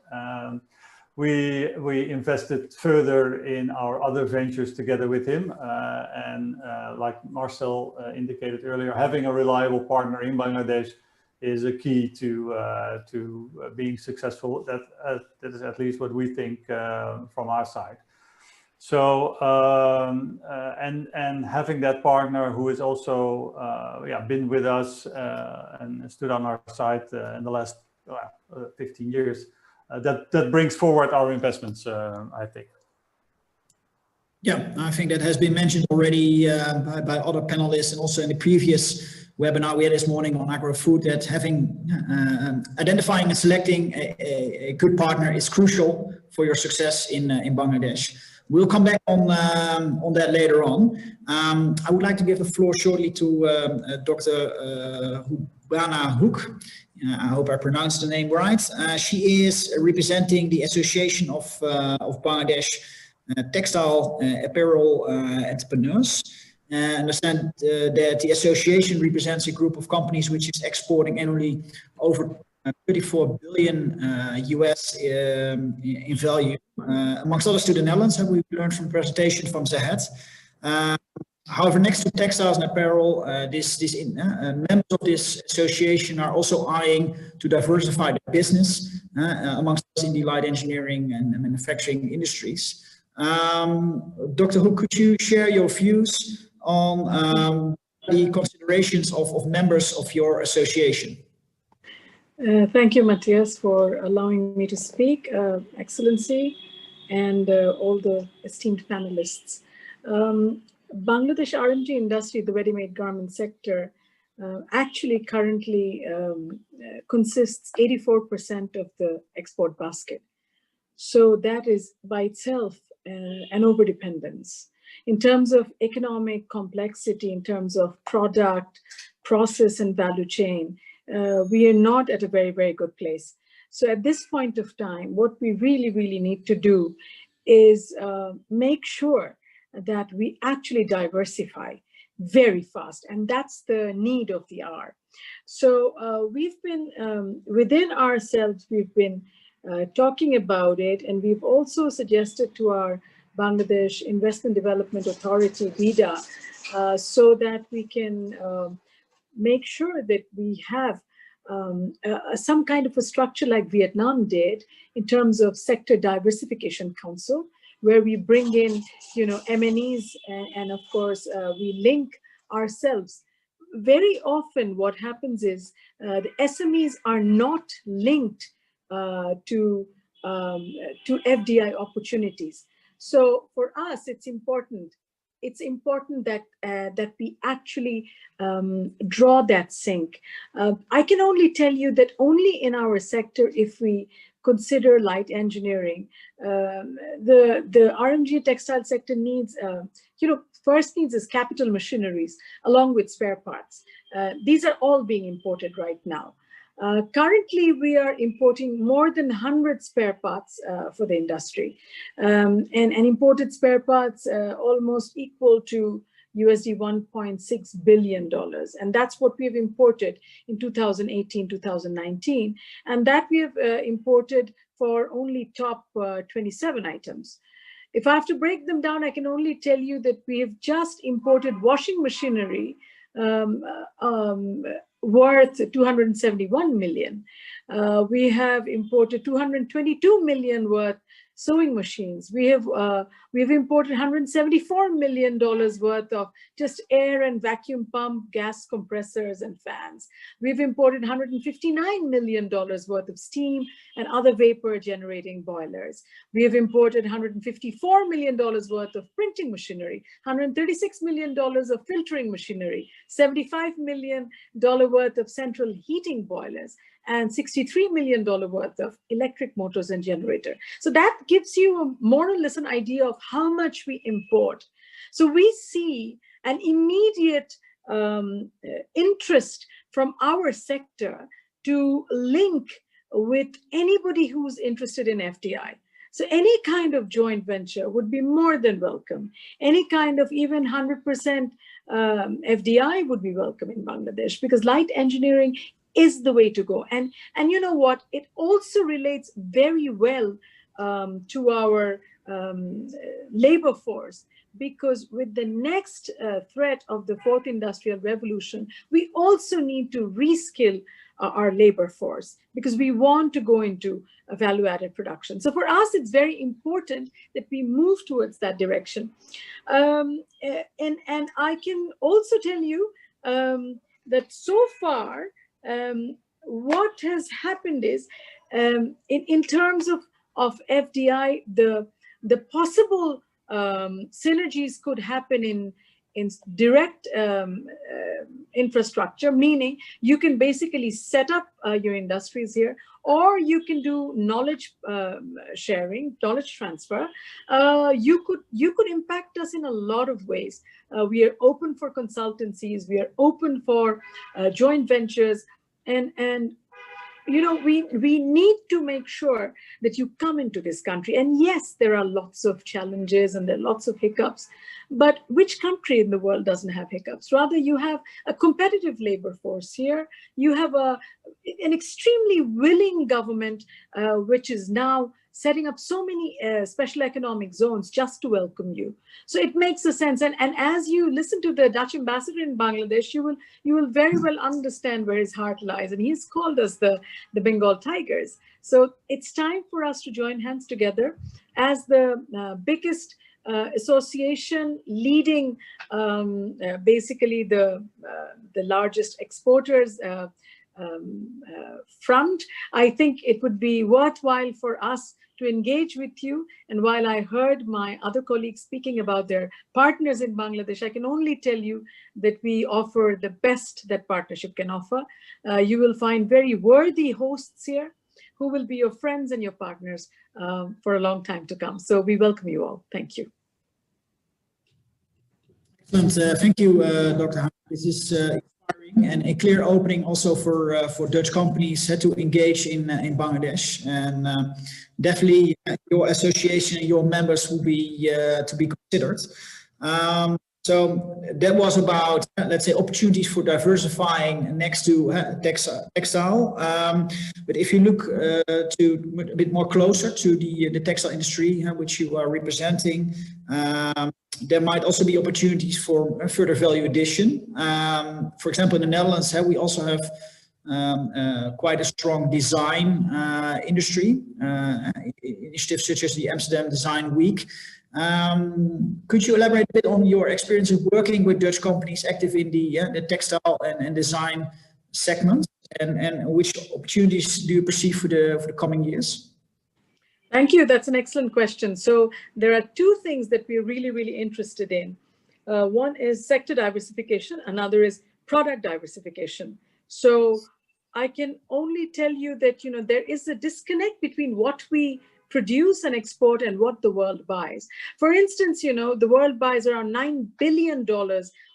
we invested further in our other ventures together with him. And like Marcel indicated earlier, having a reliable partner in Bangladesh is a key to being successful. That is at least what we think from our side. So and having that partner who is also been with us and stood on our side in the last 15 years, that brings forward our investments, I think. Yeah, I think that has been mentioned already by other panelists, and also in the previous webinar we had this morning on agro-food, that having identifying and selecting a good partner is crucial for your success in Bangladesh. We'll come back on that later on. I would like to give the floor shortly to Dr. Rubana Hoek. I hope I pronounced the name right. She is representing the Association of Bangladesh Textile Apparel Entrepreneurs. I understand that the association represents a group of companies which is exporting annually over 34 billion US in value, amongst others to the Netherlands, and we learned from the presentation from Zahed. However, next to textiles and apparel, members of this association are also eyeing to diversify their business amongst us in the light engineering and manufacturing industries. Dr. Hoek, could you share your views on the considerations of members of your association? Thank you, Matthias, for allowing me to speak, Excellency, and all the esteemed panelists. Bangladesh Rng Industry, the ready-made garment sector, actually currently consists 84% of the export basket. So that is by itself an overdependence. in terms of economic complexity, in terms of product, process, and value chain, we are not at a very, very good place. So at this point of time, what we really, really need to do is make sure that we actually diversify very fast. And that's the need of the hour. So we've been, within ourselves, we've been talking about it. And we've also suggested to our Bangladesh Investment Development Authority, BIDA, so that we can make sure that we have some kind of a structure like Vietnam did in terms of sector diversification council, where we bring in, MNEs and of course we link ourselves. Very often what happens is the SMEs are not linked to FDI opportunities. So for us, it's important that that we actually draw that sync. I can only tell you that only in our sector, if we consider light engineering, the RMG textile sector needs, first needs is capital machineries along with spare parts. These are all being imported right now. Currently, we are importing more than 100 spare parts for the industry, and imported spare parts almost equal to USD $1.6 billion. And that's what we have imported in 2018, 2019. And that we have imported for only top 27 items. If I have to break them down, I can only tell you that we have just imported washing machinery worth 271 million. We have imported 222 million worth sewing machines. We have imported $174 million worth of just air and vacuum pump, gas compressors and fans. We've imported $159 million worth of steam and other vapor generating boilers. We have imported $154 million worth of printing machinery, $136 million of filtering machinery, $75 million worth of central heating boilers, and $63 million worth of electric motors and generator. So that gives you more or less an idea of how much we import. So we see an immediate interest from our sector to link with anybody who's interested in FDI. So any kind of joint venture would be more than welcome. Any kind of even 100% FDI would be welcome in Bangladesh, because light engineering is the way to go. And you know what? It also relates very well to our labor force, because with the next threat of the fourth industrial revolution, we also need to reskill our labor force, because we want to go into a value-added production. So for us, it's very important that we move towards that direction. And I can also tell you that so far, what has happened is, in terms of FDI, the possible synergies could happen in direct infrastructure, meaning you can basically set up your industries here, or you can do knowledge sharing, knowledge transfer. You could impact us in a lot of ways. We are open for consultancies. We are open for joint ventures, and we need to make sure that you come into this country. And yes, there are lots of challenges and there are lots of hiccups, but which country in the world doesn't have hiccups? Rather, you have a competitive labor force here. You have an extremely willing government, which is now setting up so many special economic zones just to welcome you. So it makes a sense. And as you listen to the Dutch ambassador in Bangladesh, you will very well understand where his heart lies. And he's called us the Bengal Tigers. So it's time for us to join hands together as the biggest association leading basically the largest exporters front. I think it would be worthwhile for us to engage with you. And while I heard my other colleagues speaking about their partners in Bangladesh, I can only tell you that we offer the best that partnership can offer. You will find very worthy hosts here who will be your friends and your partners for a long time to come. So we welcome you all. Thank you. Thank you, Dr. Haan. This is inspiring and a clear opening also for Dutch companies to engage in Bangladesh, and definitely your association and your members will be to be considered. So that was about, let's say, opportunities for diversifying next to textile. But if you look to a bit more closer to the textile industry, which you are representing, there might also be opportunities for further value addition. For example, in the Netherlands, we also have quite a strong design industry, initiatives such as the Amsterdam Design Week. Could you elaborate a bit on your experience of working with Dutch companies active in the textile and design segment, and which opportunities do you perceive for the coming years? Thank you. That's an excellent question. So there are two things that we're really interested in. One is sector diversification, another is product diversification. So I can only tell you that, you know, there is a disconnect between what we produce and export and what the world buys. For instance, you know, the world buys around $9 billion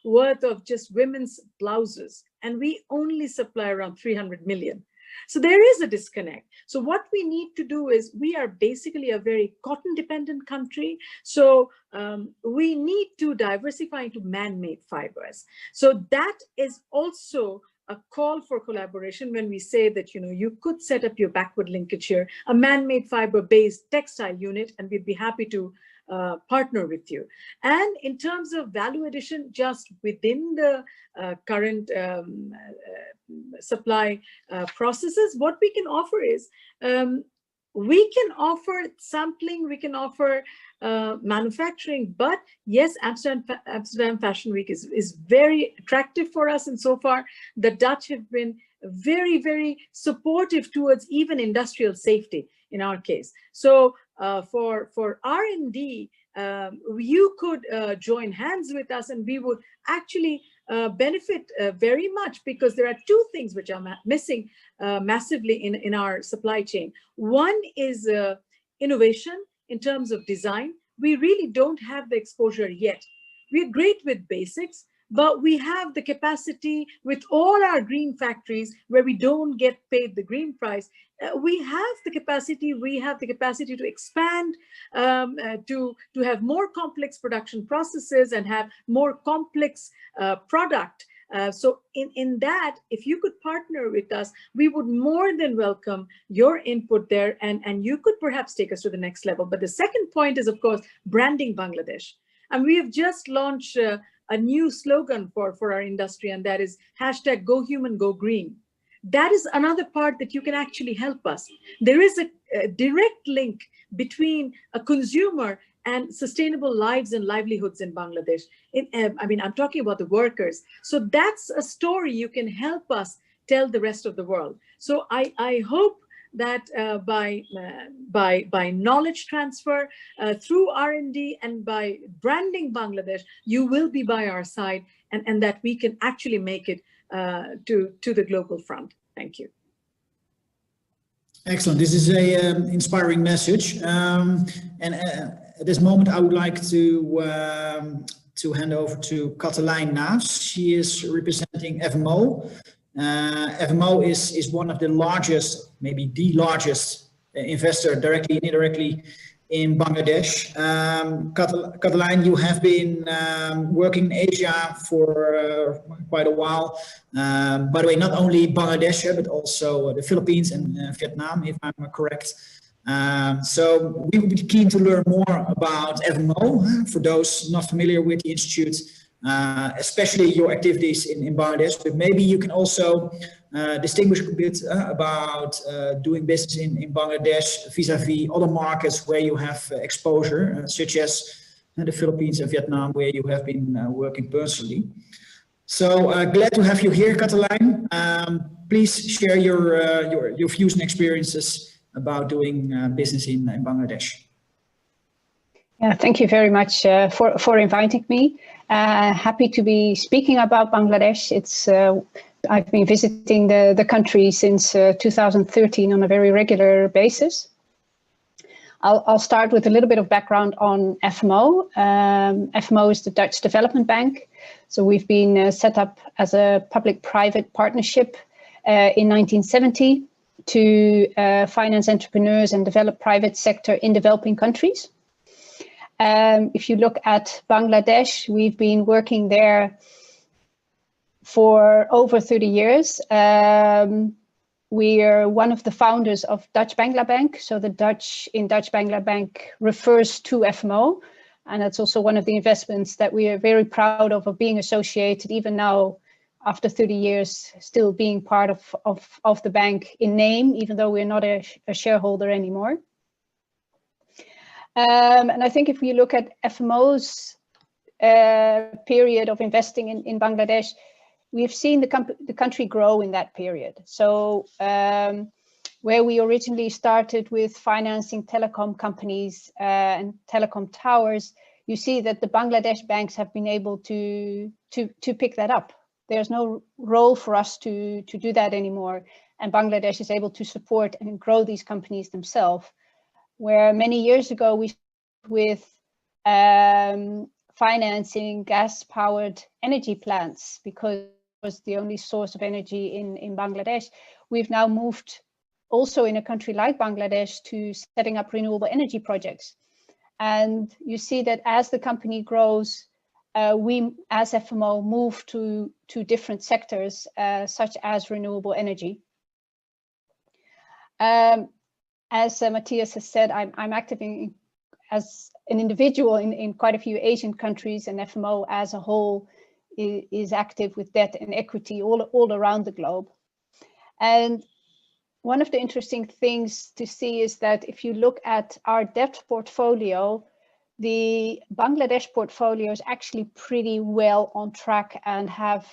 worth of just women's blouses, and we only supply around 300 million. So there is a disconnect. So what we need to do is, we are basically a very cotton dependent country. So we need to diversify into man-made fibers. So that is also a call for collaboration when we say that, you know, you could set up your backward linkage here, a man-made fiber-based textile unit, and we'd be happy to partner with you. And in terms of value addition, just within the current supply processes, what we can offer is, we can offer sampling, we can offer manufacturing, but yes, Amsterdam Fashion Week is very attractive for us, and so far the Dutch have been very supportive towards even industrial safety in our case. So for R&D, you could join hands with us, and we would actually benefit very much, because there are two things which are missing massively in our supply chain. One is innovation in terms of design. We really don't have the exposure yet. We're great with basics, but we have the capacity with all our green factories where we don't get paid the green price. We have the capacity to expand, to have more complex production processes and have more complex product. So in that, if you could partner with us, we would more than welcome your input there, and you could perhaps take us to the next level. But the second point is, of course, branding Bangladesh. And we have just launched a new slogan for our industry, and that is #GoHumanGoGreen. That is another part that you can actually help us. There is a direct link between a consumer and sustainable lives and livelihoods in Bangladesh. I mean, I'm talking about the workers. So that's a story you can help us tell the rest of the world. So I hope that by knowledge transfer, through R&D, and by branding Bangladesh, you will be by our side, and that we can actually make it to the global front. Thank you. Excellent. This is a inspiring message. And at this moment, I would like to hand over to Cathelijn Naafs. She is representing FMO. FMO is one of the largest, maybe the largest investor, directly and indirectly, in Bangladesh. Cathelijn, you have been working in Asia for quite a while. By the way, not only Bangladesh, but also the Philippines and Vietnam, if I'm correct. So we would be keen to learn more about FMO, for those not familiar with the Institute, especially your activities in Bangladesh, but maybe you can also distinguish a bit about doing business in Bangladesh vis-a-vis other markets where you have exposure, such as the Philippines and Vietnam, where you have been working personally. So glad to have you here, Cathelijn. Please share your views and experiences about doing business in Bangladesh. Yeah, thank you very much for inviting me. Happy to be speaking about Bangladesh. I've been visiting the country since 2013 on a very regular basis. I'll start with a little bit of background on FMO. FMO is the Dutch Development Bank. So we've been set up as a public-private partnership in 1970 to finance entrepreneurs and develop private sector in developing countries. If you look at Bangladesh, we've been working there for over 30 years. We are one of the founders of Dutch-Bangla Bank. So the Dutch in Dutch-Bangla Bank refers to FMO. And that's also one of the investments that we are very proud of being associated, even now, after 30 years, still being part of the bank in name, even though we're not a shareholder anymore. And I think if we look at FMO's period of investing in Bangladesh, we've seen the country grow in that period. So where we originally started with financing telecom companies and telecom towers, you see that the Bangladesh banks have been able to pick that up. There's no role for us to do that anymore. And Bangladesh is able to support and grow these companies themselves. Where many years ago we started with financing gas-powered energy plants because it was the only source of energy in Bangladesh. We've now moved also in a country like Bangladesh to setting up renewable energy projects. And you see that as the company grows, we as FMO move to different sectors, such as renewable energy. As Matthias has said, I'm active as an individual in quite a few Asian countries, and FMO as a whole is active with debt and equity all around the globe. And one of the interesting things to see is that if you look at our debt portfolio, the Bangladesh portfolio is actually pretty well on track and have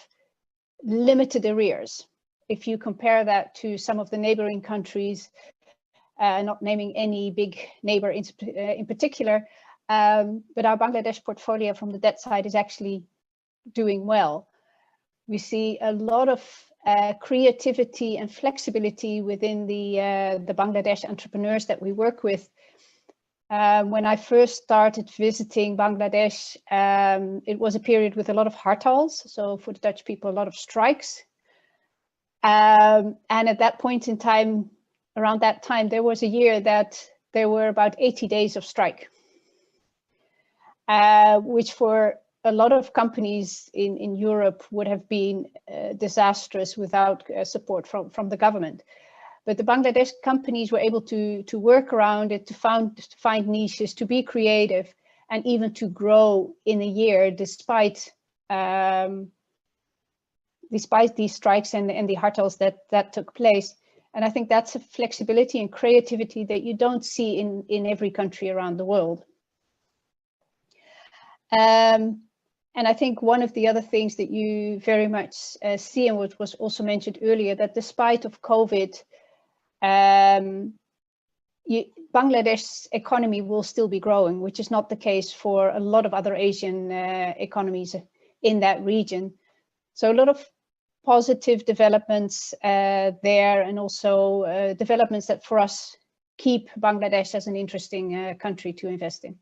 limited arrears. If you compare that to some of the neighboring countries, not naming any big neighbor in particular, but our Bangladesh portfolio from the debt side is actually doing well. We see a lot of creativity and flexibility within the Bangladesh entrepreneurs that we work with. When I first started visiting Bangladesh, it was a period with a lot of hartals. So for the Dutch people, a lot of strikes. And at that point in time, around that time, there was a year that there were about 80 days of strike, which for a lot of companies in Europe would have been disastrous without support from the government. But the Bangladesh companies were able to work around it, to find niches, to be creative, and even to grow in a year despite these strikes and the hartals that took place. And I think that's a flexibility and creativity that you don't see in every country around the world. And I think one of the other things that you very much see, and what was also mentioned earlier, that despite of COVID, Bangladesh's economy will still be growing, which is not the case for a lot of other Asian economies in that region. So a lot of positive developments there, and also developments that for us keep Bangladesh as an interesting country to invest in.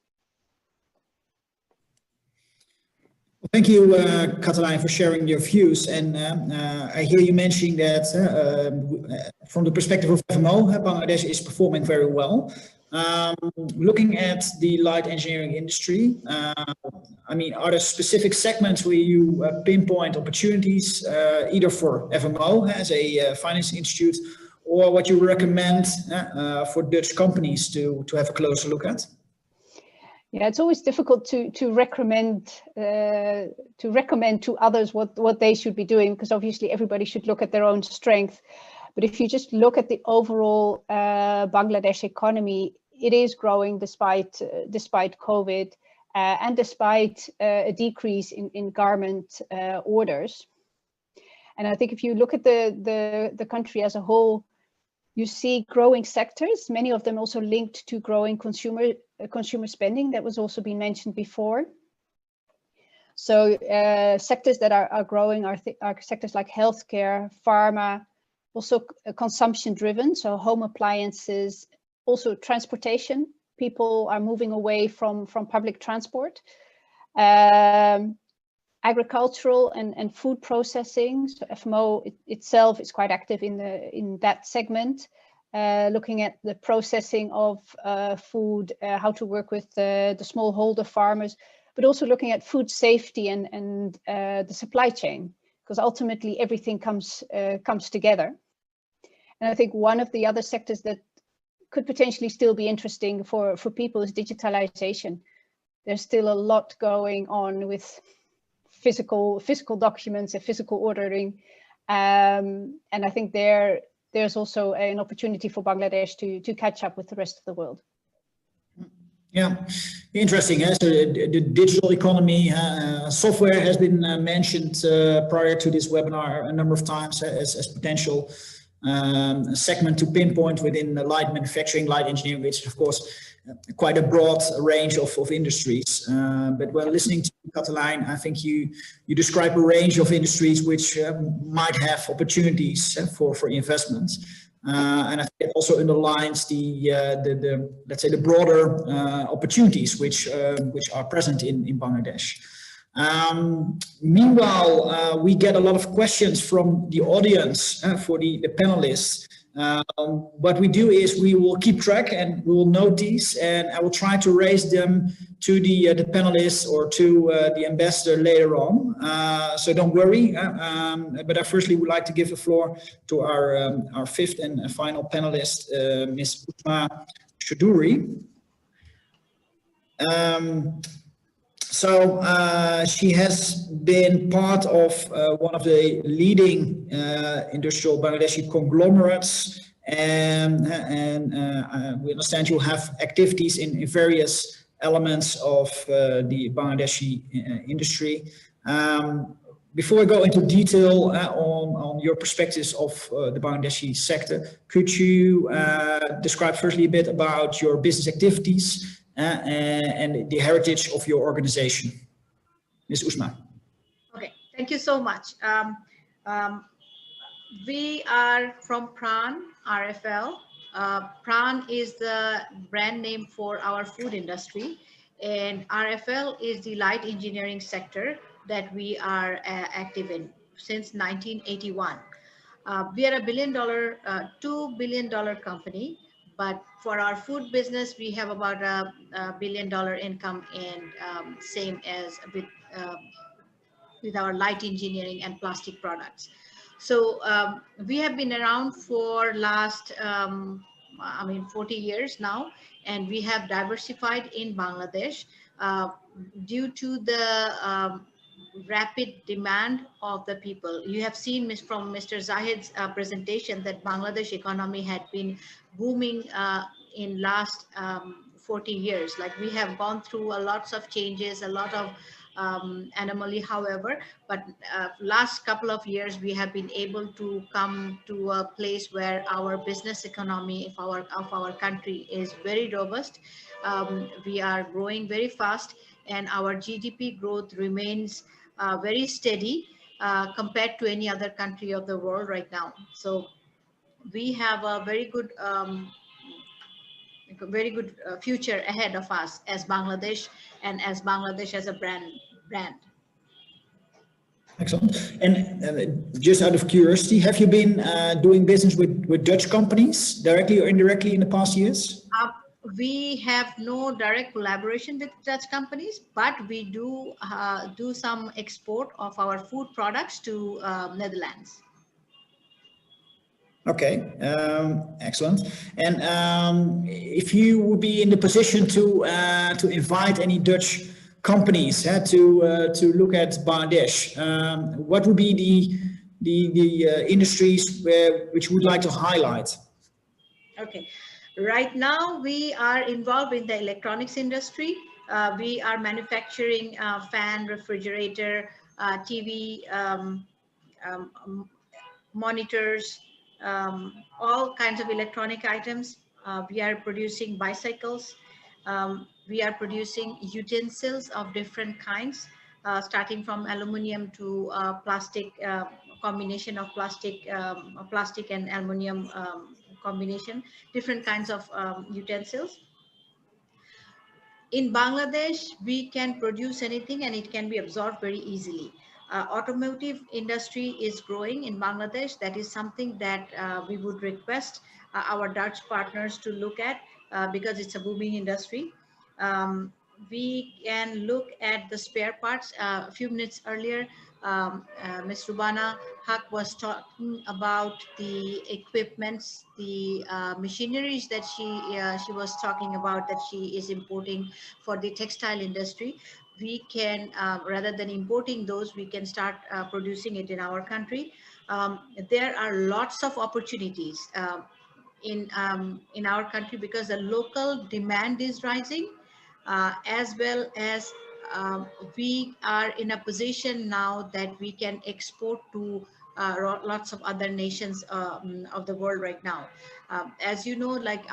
Thank you, Cathelijn, for sharing your views. And I hear you mentioning that from the perspective of FMO, Bangladesh is performing very well. Looking at the light engineering industry, I mean, are there specific segments where you pinpoint opportunities, either for FMO as a finance institute, or what you recommend for Dutch companies to have a closer look at? Yeah, it's always difficult to recommend to others what they should be doing, because obviously everybody should look at their own strength. But if you just look at the overall Bangladesh economy, it is growing despite COVID and despite a decrease in garment orders. And I think if you look at the country as a whole, you see growing sectors, many of them also linked to growing consumer spending that was also been mentioned before. So sectors that are growing are sectors like healthcare, pharma, also consumption driven, so home appliances, also transportation. people are moving away from public transport. Agricultural and food processing, so FMO itself is quite active in that segment, looking at the processing of food, how to work with the smallholder farmers, but also looking at food safety and the supply chain, because ultimately everything comes together. And I think one of the other sectors that could potentially still be interesting for people is digitalization. There's still a lot going on with physical documents and physical ordering. And I think there's also an opportunity for Bangladesh to catch up with the rest of the world. Yeah, interesting. So the digital economy, software has been mentioned prior to this webinar a number of times as potential segment to pinpoint within the light manufacturing, light engineering, which is of course quite a broad range of industries. But when listening to Cathelijn, I think you describe a range of industries which might have opportunities for investments. And I think it also underlines the let's say the broader opportunities which are present in Bangladesh. Meanwhile, we get a lot of questions from the audience for the panelists. What we do is we will keep track and we will note these, and I will try to raise them to the panelists or to the ambassador later on. So don't worry. But I firstly would like to give the floor to our fifth and final panelist, Ms. Uzma Chowdhury. So she has been part of one of the leading industrial Bangladeshi conglomerates, and we understand you have activities in various elements of the Bangladeshi industry. Before I go into detail on your perspectives of the Bangladeshi sector, could you describe firstly a bit about your business activities and the heritage of your organization? Ms. Uzma. Okay, thank you so much. We are from PRAN-RFL. PRAN is the brand name for our food industry, and RFL is the light engineering sector that we are active in since 1981. We are a $2 billion company. But for our food business, we have about a $1 billion income, and same as with our light engineering and plastic products. So we have been around for last 40 years now, and we have diversified in Bangladesh due to the rapid demand of the people. You have seen from Mr. Zahid's presentation that Bangladesh economy had been booming in last 40 years. Like, we have gone through lots of changes, a lot of anomaly, however, but last couple of years we have been able to come to a place where our business economy of our country is very robust. We are growing very fast, and our GDP growth remains very steady compared to any other country of the world right now. So we have a very good future ahead of us as Bangladesh, and as Bangladesh as a brand. Excellent. And just out of curiosity, have you been doing business with Dutch companies directly or indirectly in the past years? We have no direct collaboration with Dutch companies, but we do do some export of our food products to Netherlands. Okay, excellent. And if you would be in the position to invite any Dutch companies to look at Bangladesh, what would be the industries which you would like to highlight? Okay, right now we are involved in the electronics industry. We are manufacturing fan, refrigerator, TV, monitors, all kinds of electronic items. We are producing bicycles. We are producing utensils of different kinds, starting from aluminum to plastic, combination of plastic and aluminum combination, different kinds of utensils. In Bangladesh, we can produce anything and it can be absorbed very easily. Automotive industry is growing in Bangladesh. That is something that we would request our Dutch partners to look at because it's a booming industry. We can look at the spare parts. A few minutes earlier, Ms. Rubana Haq was talking about the equipments, the machineries that she was talking about that she is importing for the textile industry. We can, rather than importing those, we can start producing it in our country. There are lots of opportunities in our country because the local demand is rising, as well as we are in a position now that we can export to lots of other nations of the world right now. As you know, like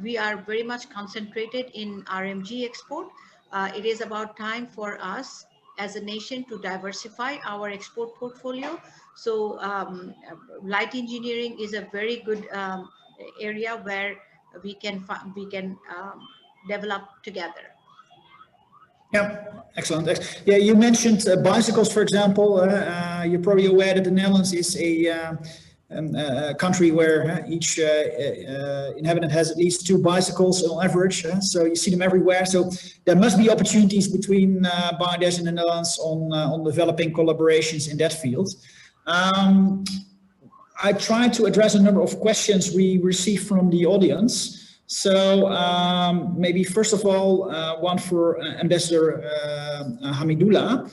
we are very much concentrated in RMG export. It is about time for us as a nation to diversify our export portfolio. So light engineering is a very good area where we can develop together. Yeah, excellent. Yeah, you mentioned bicycles, for example. You're probably aware that the Netherlands is a country where each inhabitant has at least 2 bicycles on average. So you see them everywhere. So there must be opportunities between Bangladesh and the Netherlands on developing collaborations in that field. I tried to address a number of questions we received from the audience. So maybe first of all, one for Ambassador Hamidullah.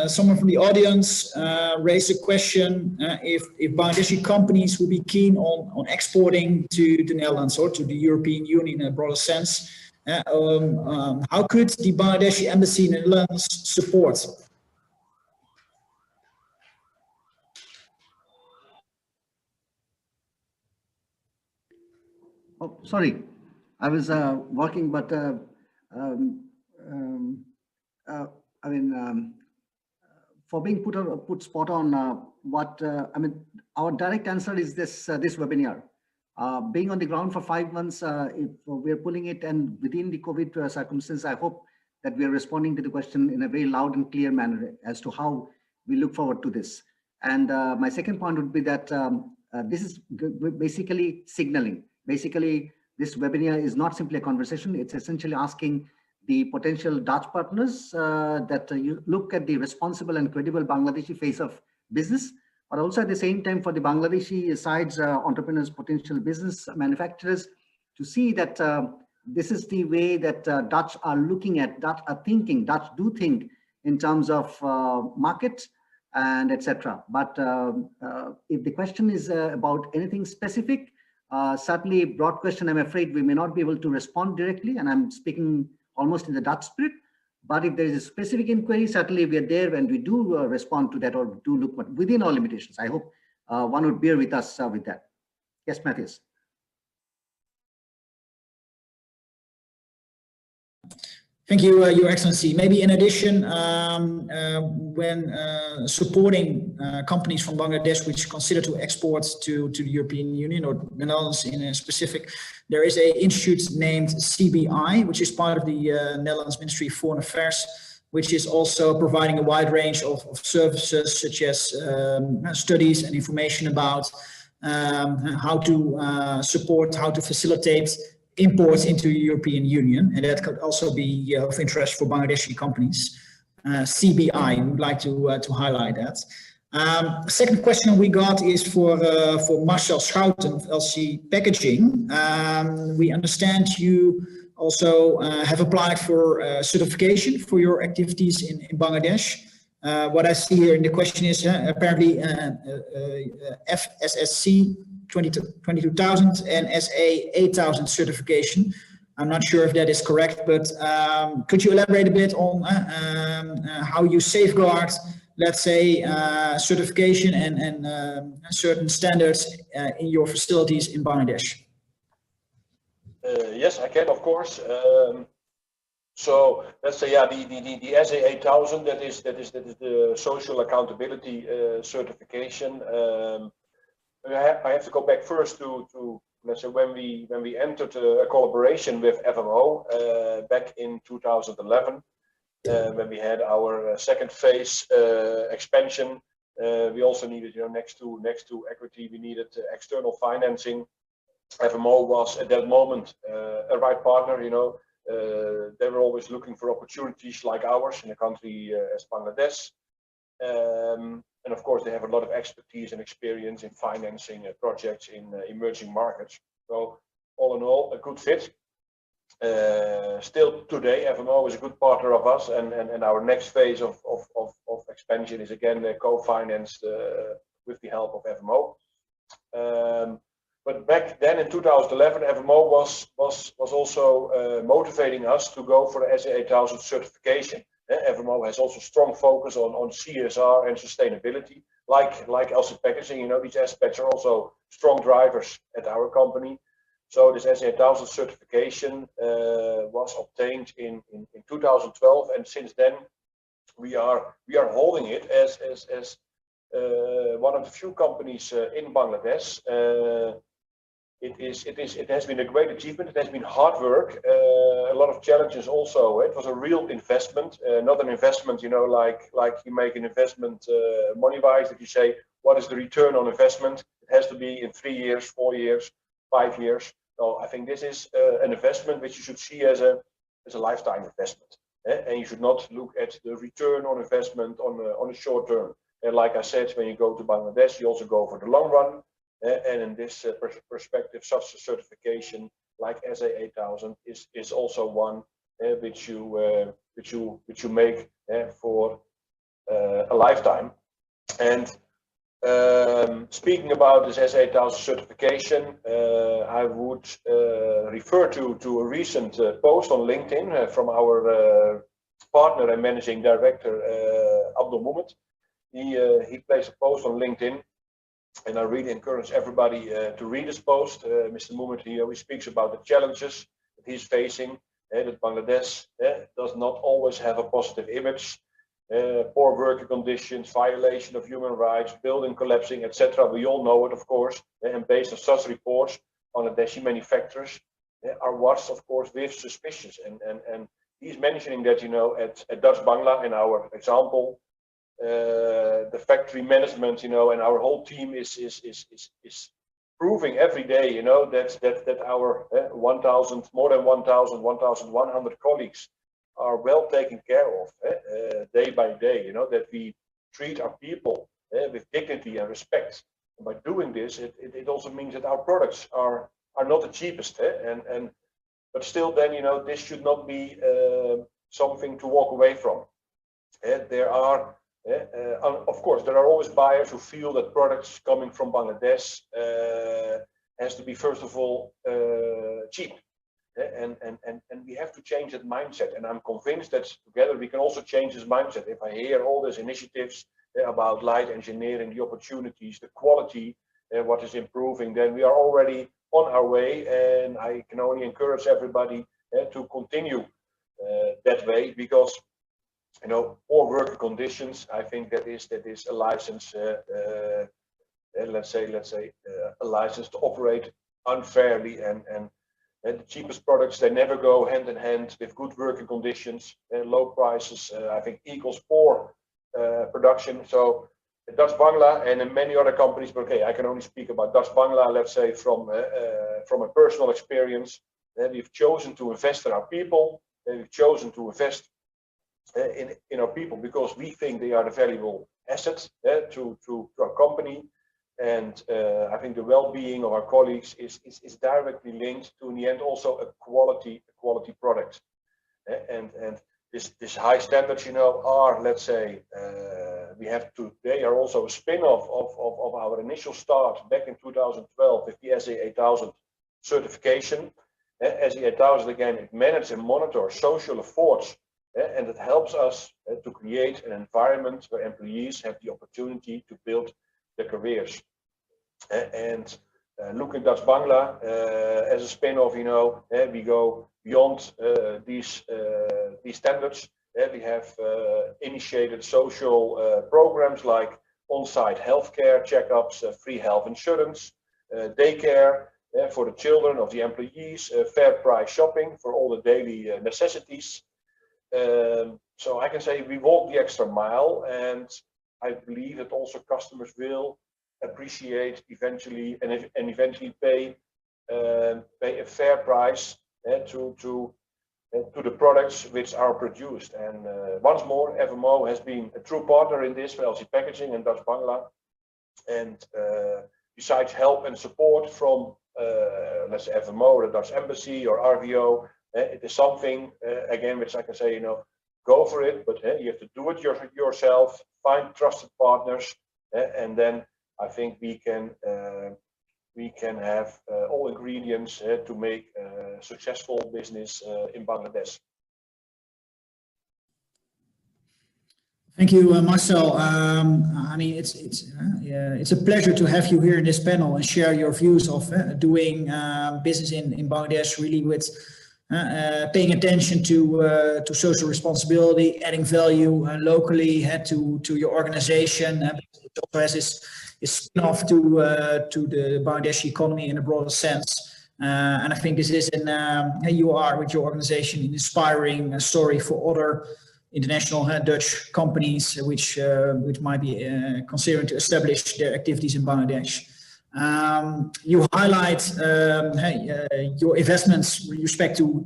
Someone from the audience raised a question if Bangladeshi companies would be keen on exporting to the Netherlands or to the European Union in a broader sense. How could the Bangladeshi embassy in the Netherlands support? Oh, sorry, I was working, but I mean, for being put spot on, I mean, our direct answer is this webinar. Being on the ground for 5 months, if we're pulling it, and within the COVID circumstances, I hope that we are responding to the question in a very loud and clear manner as to how we look forward to this. And my second point would be that this is basically signaling. Basically, this webinar is not simply a conversation. It's essentially asking the potential Dutch partners that you look at the responsible and credible Bangladeshi face of business, but also at the same time for the Bangladeshi sides, entrepreneurs, potential business manufacturers, to see that this is the way that Dutch are looking at, Dutch are thinking, Dutch do think in terms of market and etc. But if the question is about anything specific, certainly broad question, I'm afraid we may not be able to respond directly, and I'm speaking almost in the Dutch spirit. But if there is a specific inquiry, certainly we are there and we do respond to that or do look within our limitations. I hope one would bear with us with that. Yes, Matthias. Thank you, Your Excellency. Maybe in addition, when supporting companies from Bangladesh which consider to export to the European Union or the Netherlands in a specific, there is an institute named CBI, which is part of the Netherlands Ministry of Foreign Affairs, which is also providing a wide range of services such as studies and information about how to support, how to facilitate imports into the European Union, and that could also be of interest for Bangladeshi companies. CBI, we would like to highlight that. Second question we got is for Marcel Schouten of LC Packaging. We understand you also have applied for certification for your activities in Bangladesh. What I see here in the question is apparently FSSC 22,000 and SA 8,000 certification. I'm not sure if that is correct, but could you elaborate a bit on how you safeguard, let's say, certification and certain standards in your facilities in Bangladesh? Yes, I can, of course. So let's say, yeah, the SA 8000, that is the social accountability certification. I have to go back first to let's say when we entered a collaboration with FMO back in 2011, when we had our second phase expansion, we also needed, next to equity, we needed external financing. FMO was at that moment a right partner. They were always looking for opportunities like ours in a country as Bangladesh. And of course, they have a lot of expertise and experience in financing projects in emerging markets. So all in all, a good fit. Still today, FMO is a good partner of us, and our next phase of expansion is again co-financed with the help of FMO. But back then in 2011, FMO was also motivating us to go for the SA8000 certification. FMO has also strong focus on CSR and sustainability, like LC Packaging. These aspects are also strong drivers at our company. So this SA8000 certification was obtained in 2012, and since then we are holding it as one of the few companies in Bangladesh. It has been a great achievement. It has been hard work, a lot of challenges also. It was a real investment, not an investment, like you make an investment money-wise, that you say, what is the return on investment? It has to be in 3 years, 4 years, 5 years. So I think this is an investment which you should see as a lifetime investment. And you should not look at the return on investment on a short term. And like I said, when you go to Bangladesh, you also go for the long run. And in this perspective, such a certification like SA8000 is also one which you make for a lifetime. And speaking about this SA8000 certification, I would refer to a recent post on LinkedIn from our partner and managing director Abdul Muhammad. He placed a post on LinkedIn. And I really encourage everybody to read this post. Mr. Muhammad here, he speaks about the challenges that he's facing, that Bangladesh does not always have a positive image, poor working conditions, violation of human rights, building collapsing, etc. We all know it, of course, and based on such reports, Bangladeshi manufacturers are watched, of course, with suspicion. And he's mentioning that, at Dutch-Bangla, in our example, the factory management, and our whole team is proving every day, that our 1,100 colleagues are well taken care of day by day. That we treat our people with dignity and respect. And by doing this, it also means that our products are not the cheapest, but still, then this should not be something to walk away from. There are. Of course, there are always buyers who feel that products coming from Bangladesh has to be, first of all, cheap, and we have to change that mindset. And I'm convinced that together we can also change this mindset. If I hear all these initiatives about light engineering, the opportunities, the quality, what is improving, then we are already on our way. And I can only encourage everybody to continue that way, because poor working conditions, I think that is a license, let's say a license to operate unfairly, and the cheapest products, they never go hand in hand with good working conditions. Low prices, I think, equals poor production. So Dutch-Bangla and in many other companies, but okay, I can only speak about Dutch-Bangla, let's say from a personal experience. We've chosen to invest in our people, and we've chosen to invest in our people because we think they are the valuable assets to our company. And I think the well-being of our colleagues is directly linked to, in the end, also a quality product. And this high standards, are, let's say, we have today are also a spin-off of our initial start back in 2012 with the SA8000 certification. SA8000, again, it manages and monitors social efforts. And it helps us to create an environment where employees have the opportunity to build their careers. And looking at Dutch-Bangla as a spin-off, we go beyond these standards. We have initiated social programs like on-site healthcare checkups, free health insurance, daycare, for the children of the employees, fair price shopping for all the daily necessities. So I can say we walk the extra mile, and I believe that also customers will appreciate eventually and eventually pay a fair price to the products which are produced. And once more, FMO has been a true partner in this for LC Packaging and Dutch-Bangla. And besides help and support from, let's say, FMO, the Dutch Embassy or RVO, it is something, again, which I can say, go for it, but you have to do it yourself, find trusted partners, and then I think we can have all ingredients to make a successful business in Bangladesh. Thank you, Marcel. I mean, it's a pleasure to have you here in this panel and share your views of doing business in Bangladesh, really with paying attention to social responsibility, adding value locally to your organization. It also has its spin-off to the Bangladeshi economy in a broader sense. And I think this is you are with your organization an inspiring story for other international Dutch companies which might be considering to establish their activities in Bangladesh. You highlight your investments with respect to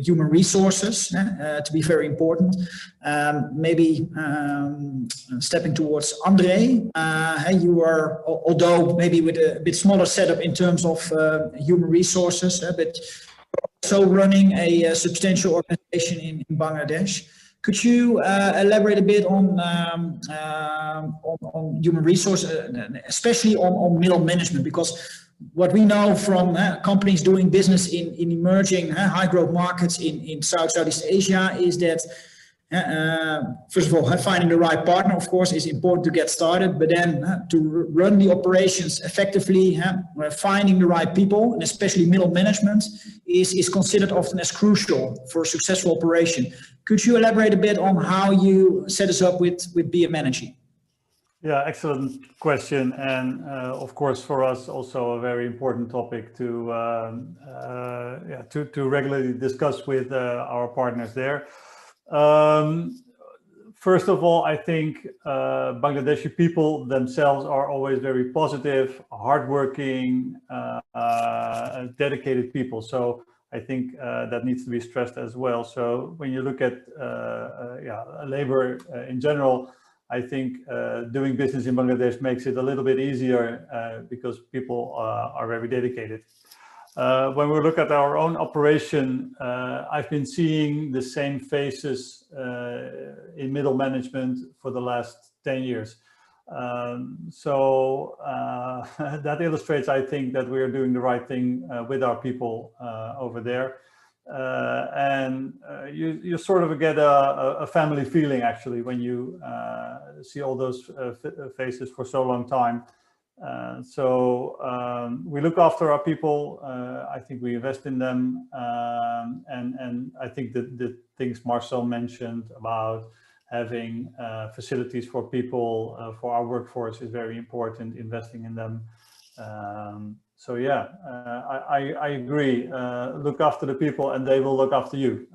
human resources to be very important. Maybe stepping towards Andre, you are, although maybe with a bit smaller setup in terms of human resources, but also running a substantial organization in Bangladesh. Could you elaborate a bit on human resource, especially on middle management? Because what we know from companies doing business in emerging high growth markets in Southeast Asia is that, first of all, finding the right partner, of course, is important to get started, but then to run the operations effectively, finding the right people, and especially middle management, is considered often as crucial for a successful operation. Could you elaborate a bit on how you set us up with BGMEA? Yeah, excellent question, and of course for us also a very important topic to regularly discuss with our partners there. First of all, I think Bangladeshi people themselves are always very positive, hardworking, dedicated people. So I think that needs to be stressed as well. So when you look at labor in general, I think doing business in Bangladesh makes it a little bit easier because people are very dedicated. When we look at our own operation, I've been seeing the same faces in middle management for the last 10 years. That illustrates, I think, that we are doing the right thing with our people over there. You sort of get a family feeling, actually, when you see all those faces for so long time. We look after our people. I think we invest in them, and I think that the things Marcel mentioned about having facilities for people, for our workforce, is very important, investing in them. I agree. Look after the people and they will look after you.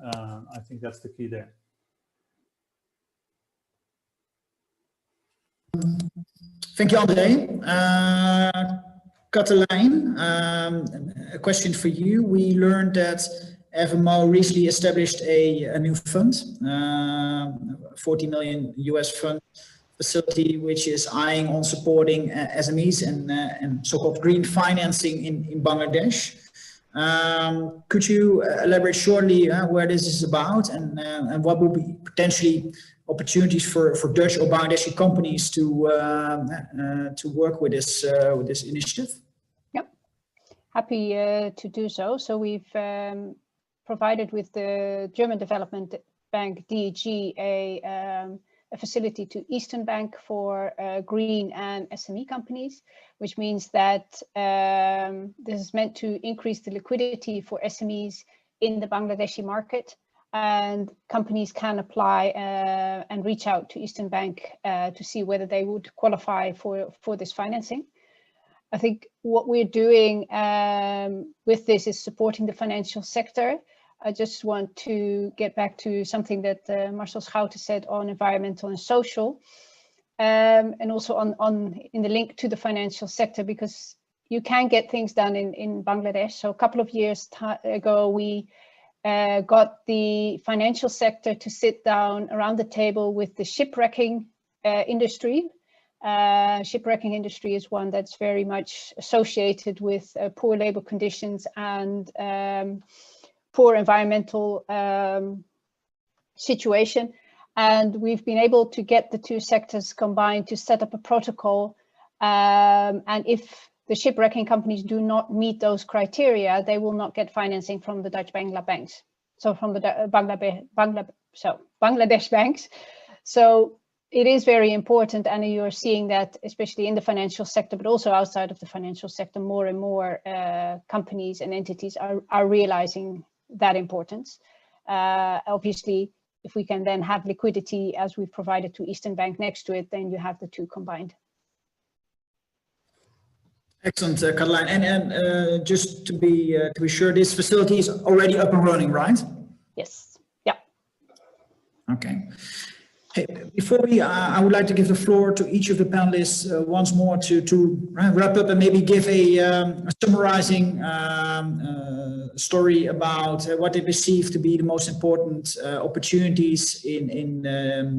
I think that's the key there. Thank you, Andre. Cathelijn, a question for you. We learned that FMO recently established a new fund, $40 million US fund facility, which is eyeing on supporting SMEs and so-called green financing in Bangladesh. Could you elaborate shortly where this is about and what will be potentially opportunities for Dutch or Bangladeshi companies to work with this initiative? Yep, happy to do so. So we've provided with the German Development Bank DEG a facility to Eastern Bank for green and SME companies, which means that this is meant to increase the liquidity for SMEs in the Bangladeshi market, and companies can apply and reach out to Eastern Bank to see whether they would qualify for this financing. I think what we're doing with this is supporting the financial sector. I just want to get back to something that Marcel Schouten said on environmental and social, and also in the link to the financial sector, because you can get things done in Bangladesh. So a couple of years ago, we got the financial sector to sit down around the table with the shipwrecking industry. Shipwrecking industry is one that's very much associated with poor labor conditions and poor environmental situation. And we've been able to get the two sectors combined to set up a protocol. And if the shipwrecking companies do not meet those criteria, they will not get financing from the Dutch-Bangla banks. So from the Bangladesh banks. So it is very important, and you're seeing that especially in the financial sector, but also outside of the financial sector, more and more companies and entities are realizing that importance. Obviously, if we can then have liquidity as we've provided to Eastern Bank next to it, then you have the two combined. Excellent, Cathelijn. And just to be sure, this facility is already up and running, right? Yes. Yeah. Okay. Hey, before I would like to give the floor to each of the panelists once more to wrap up and maybe give a summarizing story about what they perceive to be the most important opportunities in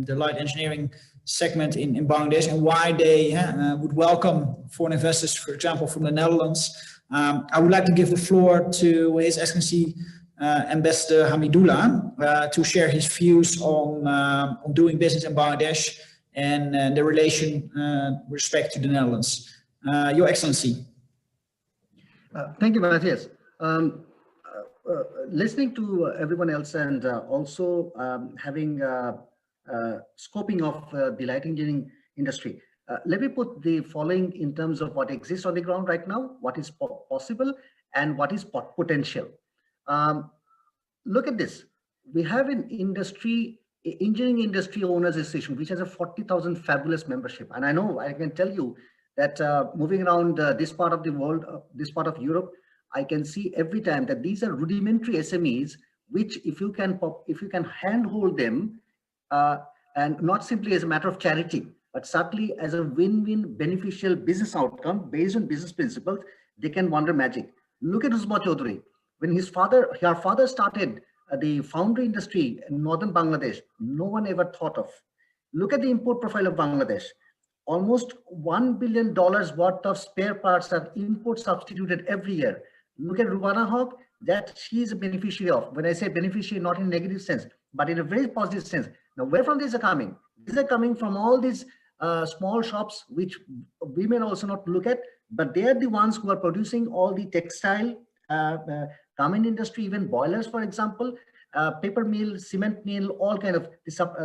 the light engineering segment in Bangladesh, and why they would welcome foreign investors, for example, from the Netherlands. I would like to give the floor to His Excellency Ambassador Hamidullah to share his views on doing business in Bangladesh and the relation with respect to the Netherlands. Your Excellency. Thank you, Matthias. Listening to everyone else and also having scoping of the light engineering industry, let me put the following in terms of what exists on the ground right now, what is possible and what is potential. Look at this. We have an industry, engineering industry owners association, which has a 40,000 fabulous membership. And I know, I can tell you that moving around this part of the world, this part of Europe, I can see every time that these are rudimentary SMEs, which if you can handhold them, and not simply as a matter of charity, but certainly as a win-win beneficial business outcome based on business principles, they can wonder magic. Look at Uzma Chowdhury. When her father started the foundry industry in northern Bangladesh, no one ever thought of. Look at the import profile of Bangladesh. Almost $1 billion worth of spare parts are import substituted every year. Look at Rubana, that she is a beneficiary of. When I say beneficiary, not in a negative sense, but in a very positive sense. Now, where from these are coming? These are coming from all these small shops, which we may also not look at, but they are the ones who are producing all the textile, garment industry, even boilers, for example, paper mill, cement mill, all kind of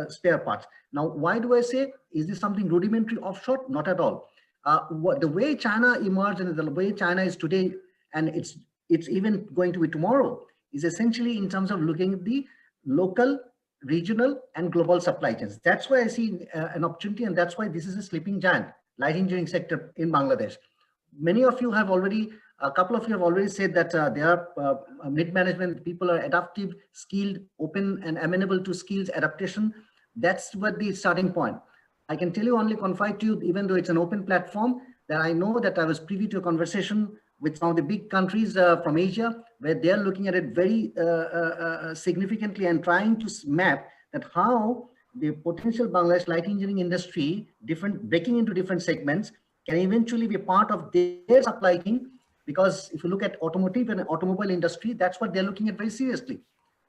spare parts. Now, why do I say, is this something rudimentary offshore? Not at all. The way China emerged and the way China is today, and it's even going to be tomorrow, is essentially in terms of looking at the local, regional, and global supply chains. That's why I see an opportunity, and that's why this is a sleeping giant, light engineering sector in Bangladesh. Many of you have already, a couple of you have already said that they are mid-management, people are adaptive, skilled, open, and amenable to skills adaptation. That's what the starting point. I can tell you, only confide to you, even though it's an open platform, that I know that I was privy to a conversation with some of the big countries from Asia, where they're looking at it very significantly and trying to map that how the potential Bangladesh light engineering industry, breaking into different segments, can eventually be part of their supply chain. Because if you look at automotive and automobile industry, that's what they're looking at very seriously.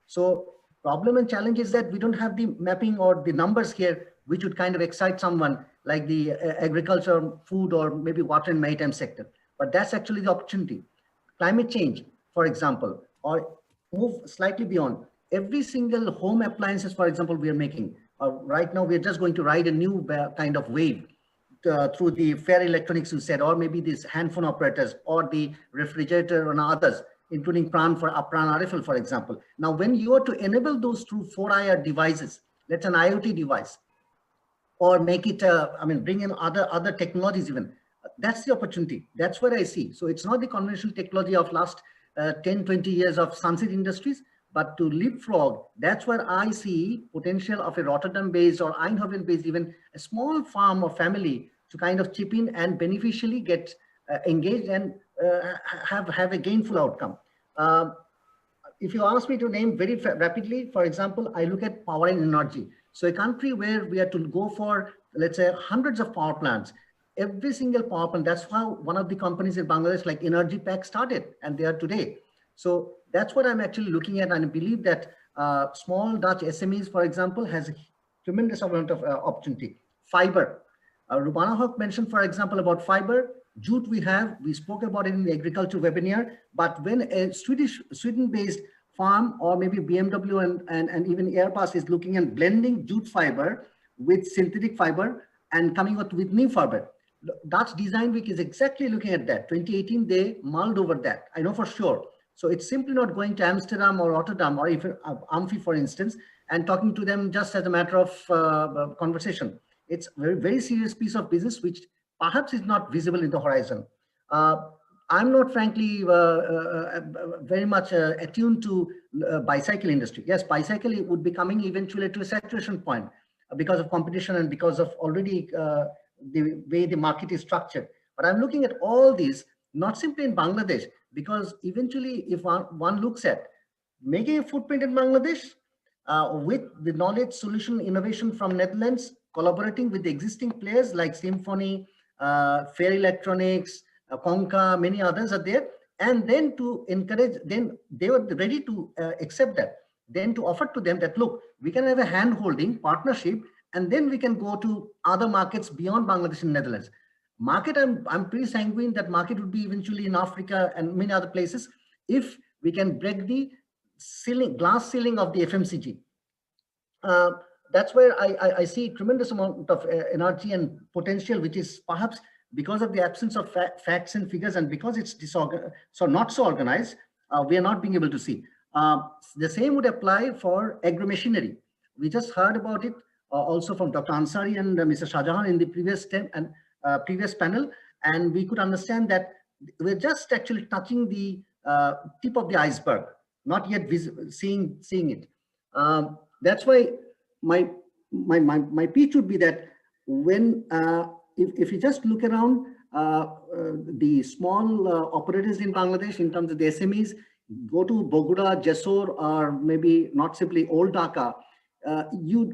So problem and challenge is that we don't have the mapping or the numbers here, which would kind of excite someone like the agriculture, food, or maybe water and maritime sector. But that's actually the opportunity. Climate change, for example, or move slightly beyond. Every single home appliances, for example, we are making. Right now, we're just going to ride a new kind of wave through the fair electronics, you said, or maybe these handphone operators, or the refrigerator and others, including PRAN-RFL, for example. Now, when you are to enable those through 4IR devices, let's an IoT device, or make it, bring in other technologies even. that's the opportunity. That's what I see. So it's not the conventional technology of last 10, 20 years of sunset industries, but to leapfrog, that's where I see potential of a Rotterdam-based or Eindhoven-based, even a small farm or family to kind of chip in and beneficially get engaged and have a gainful outcome. If you ask me to name very rapidly, for example, I look at power and energy. So a country where we are to go for, let's say, hundreds of power plants, every single power plant, that's how one of the companies in Bangladesh like Energy Pack started, and they are today. So that's what I'm actually looking at, and I believe that small Dutch SMEs, for example, has a tremendous amount of opportunity. Fiber. Rubana mentioned, for example, about fiber. Jute we spoke about it in the agriculture webinar, but when a Sweden-based farm or maybe BMW and even Airbus is looking at blending jute fiber with synthetic fiber and coming up with new fiber, Dutch Design Week is exactly looking at that. 2018, they mulled over that, I know for sure. So it's simply not going to Amsterdam or Rotterdam or even Amphi, for instance, and talking to them just as a matter of conversation. It's a very, very serious piece of business, which perhaps is not visible in the horizon. I'm not, frankly, very much attuned to bicycle industry. Yes, bicycle would be coming eventually to a saturation point because of competition and because of already the way the market is structured. But I'm looking at all these, not simply in Bangladesh, because eventually if one looks at making a footprint in Bangladesh with the knowledge solution innovation from Netherlands, collaborating with the existing players like Symphony, Fair Electronics, Konka, many others are there, and then to encourage, then they were ready to accept that, then to offer to them that, look, we can have a hand-holding partnership, and then we can go to other markets beyond Bangladesh and Netherlands. Market, I'm pretty sanguine that market would be eventually in Africa and many other places if we can break the ceiling, glass ceiling of the FMCG. That's where I see tremendous amount of energy and potential, which is perhaps because of the absence of facts and figures, and because it's not so organized, we are not being able to see. The same would apply for agro-machinery. We just heard about it also from Dr. Ansari and Mr. Shahjahan in the previous panel, and we could understand that we're just actually touching the tip of the iceberg, not yet seeing it. That's why my pitch would be that when if you just look around the small operators in Bangladesh in terms of the SMEs, go to Bogura, Jessore, or maybe not simply Old Dhaka,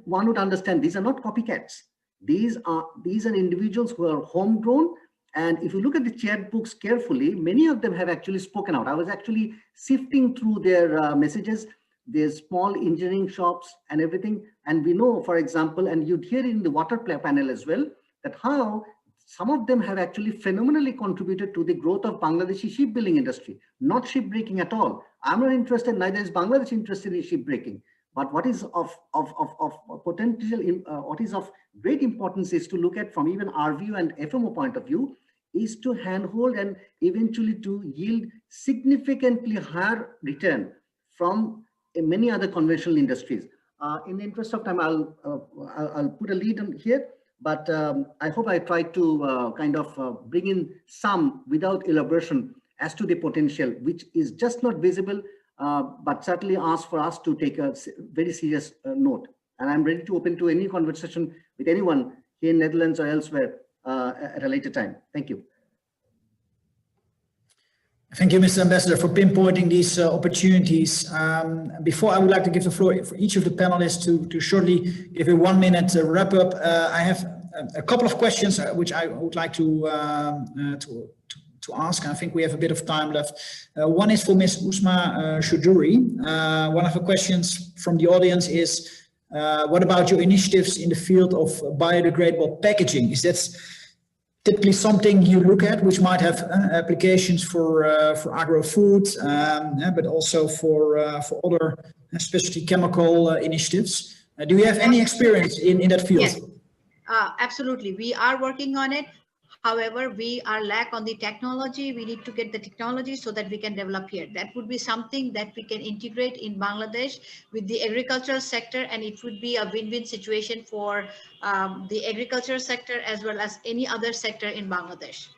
one would understand these are not copycats. These are individuals who are homegrown, and if you look at the chat books carefully, many of them have actually spoken out. I was actually sifting through their messages. There's small engineering shops and everything, and we know, for example, and you'd hear it in the water panel as well, that how some of them have actually phenomenally contributed to the growth of Bangladeshi shipbuilding industry, not shipbreaking at all. I'm not interested, neither is Bangladesh interested in shipbreaking. But what is of potential, what is of great importance is to look at from even our view and FMO point of view, is to handhold and eventually to yield significantly higher return from many other conventional industries. In the interest of time, I'll put a lead on here, but I hope I tried to kind of bring in some without elaboration as to the potential, which is just not visible, but certainly ask for us to take a very serious note. And I'm ready to open to any conversation with anyone here in Netherlands or elsewhere at a later time. Thank you. Thank you, Mr. Ambassador, for pinpointing these opportunities. Before I would like to give the floor for each of the panelists to shortly give a 1 minute wrap up. I have a couple of questions which I would like to ask. I think we have a bit of time left. One is for Ms. Uzma Chowdhury. One of the questions from the audience is, what about your initiatives in the field of biodegradable packaging? Is that typically something you look at, which might have applications for agro-food, but also for other specialty chemical initiatives? Do you have any experience in that field? Yes, absolutely. We are working on it. However, we are lack on the technology. We need to get the technology so that we can develop here. That would be something that we can integrate in Bangladesh with the agricultural sector, and it would be a win-win situation for the agricultural sector as well as any other sector in Bangladesh.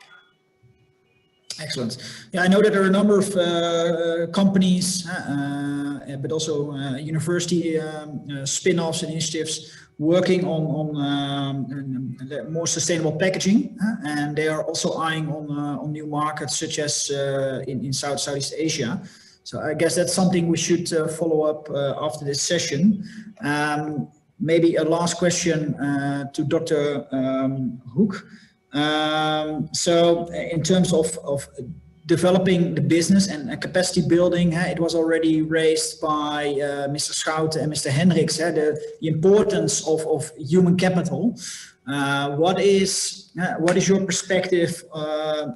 Excellent. Yeah, I know that there are a number of companies, but also university spin-offs and initiatives working on more sustainable packaging, and they are also eyeing on new markets such as in Southeast Asia. So I guess that's something we should follow up after this session. Maybe a last question to Dr. Hoek. So in terms of developing the business and capacity building, it was already raised by Mr. Schouten and Mr. Hendriks, the importance of human capital. What is your perspective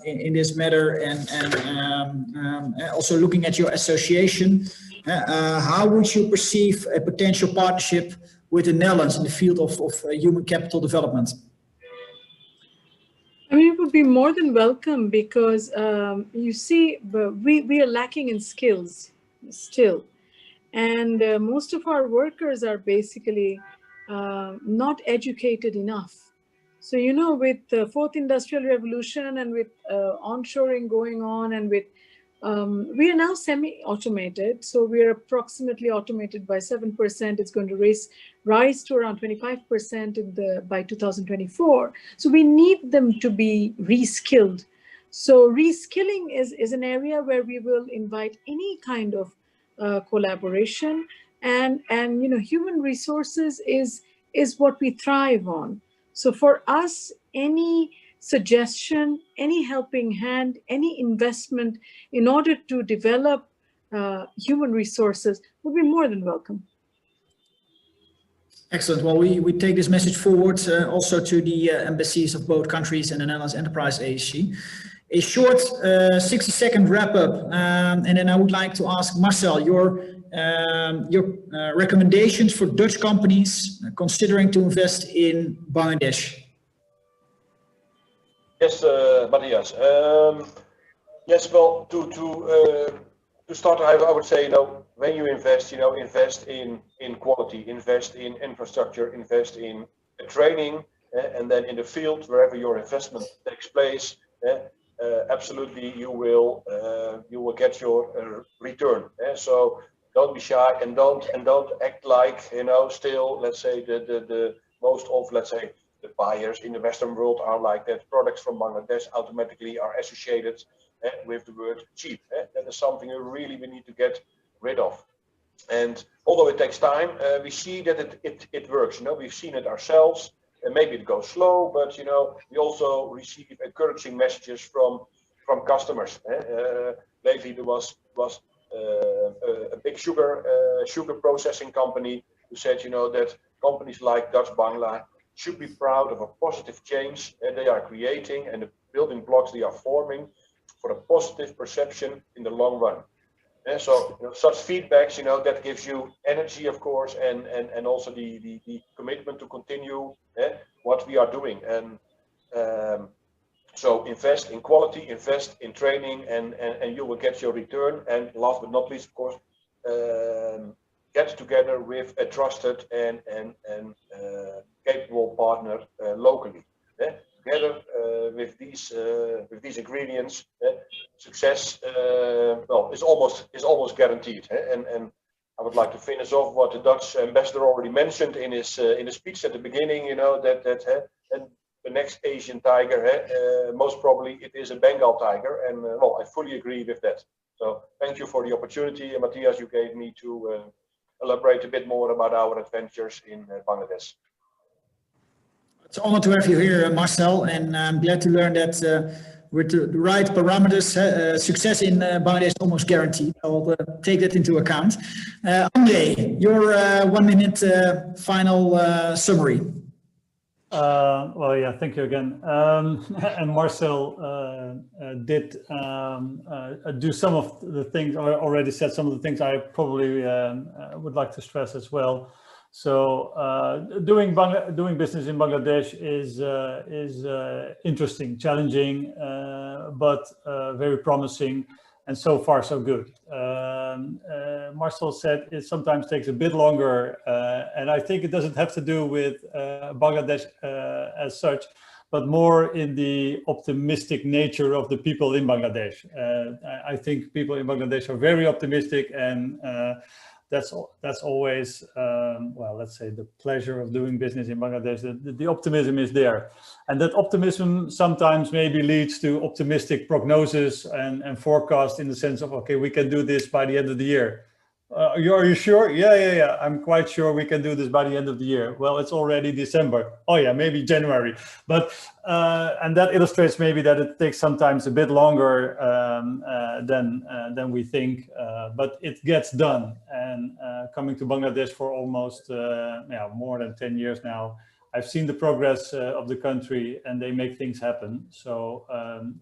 in this matter, and also looking at your association, how would you perceive a potential partnership with the Netherlands in the field of human capital development? I mean, it would be more than welcome, because you see, we are lacking in skills still. And most of our workers are basically not educated enough. So, you know, with the fourth industrial revolution and with onshoring going on, and with we are now semi-automated. So we are approximately automated by 7%. It's going to rise to around 25% by 2024. So we need them to be reskilled. So reskilling is an area where we will invite any kind of collaboration, and you know, human resources is what we thrive on. So for us, any suggestion, any helping hand, any investment in order to develop human resources would be more than welcome. Excellent. Well, we take this message forward also to the embassies of both countries and the Netherlands Enterprise Agency. A short 60-second wrap-up, and then I would like to ask Marcel your recommendations for Dutch companies considering to invest in Bangladesh. Yes, Matthias. Yes, well, to start, I would say, you know, when you invest, you know, invest in quality, invest in infrastructure, invest in training, and then in the field wherever your investment takes place. Absolutely, you will get your return. So don't be shy, and don't act like, you know, still, let's say the most of, let's say, the buyers in the Western world are like that. Products from Bangladesh automatically are associated with the word cheap. That is something we need to get rid of. And although it takes time, we see that it works. You know, we've seen it ourselves. And maybe it goes slow, but you know, we also receive encouraging messages from customers. Lately, there was a big sugar processing company who said, you know, that companies like Dutch-Bangla should be proud of a positive change they are creating and the building blocks they are forming for a positive perception in the long run. So you know, such feedbacks, you know, that gives you energy, of course, and also the commitment to continue what we are doing. And so invest in quality, invest in training, and you will get your return. And last but not least, of course, get together with a trusted and capable partner locally. Together with these ingredients, success well is almost guaranteed. And I would like to finish off what the Dutch ambassador already mentioned in his speech at the beginning. You know, that and the next Asian tiger, most probably it is a Bengal tiger, and well, I fully agree with that. So thank you for the opportunity, Matthias, you gave me to elaborate a bit more about our adventures in Bangladesh. It's an honor to have you here, Marcel, and I'm glad to learn that with the right parameters, success in Bangladesh is almost guaranteed. I'll take that into account. Andre, your 1 minute final summary. Well, yeah, thank you again. And Marcel did do some of the things, or already said some of the things I probably would like to stress as well. So doing business in Bangladesh is interesting, challenging, but very promising, and so far so good. Marcel said it sometimes takes a bit longer, and I think it doesn't have to do with Bangladesh as such, but more in the optimistic nature of the people in Bangladesh. I think people in Bangladesh are very optimistic, and that's always, well, let's say the pleasure of doing business in Bangladesh. The optimism is there. And that optimism sometimes maybe leads to optimistic prognosis and forecast in the sense of, okay, we can do this by the end of the year. Are you sure? Yeah. I'm quite sure we can do this by the end of the year. Well, it's already December. Oh yeah, maybe January. But and that illustrates maybe that it takes sometimes a bit longer than we think, but it gets done. And coming to Bangladesh for almost more than 10 years now, I've seen the progress of the country, and they make things happen. So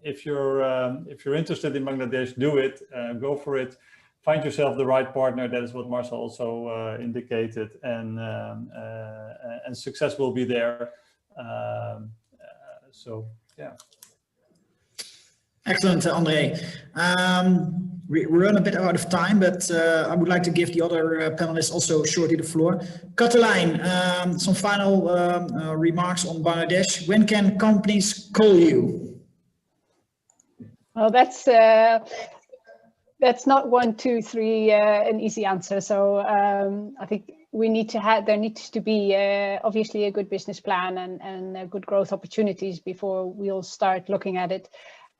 if you're interested in Bangladesh, do it. Go for it. Find yourself the right partner. That is what Marcel also indicated, and success will be there. So yeah. Excellent, André. We run a bit out of time, but I would like to give the other panelists also shortly the floor. Cathelijn, some final remarks on Bangladesh. When can companies call you? Well, that's not 1, 2, 3 an easy answer. So I think there needs to be obviously a good business plan and good growth opportunities before we'll start looking at it.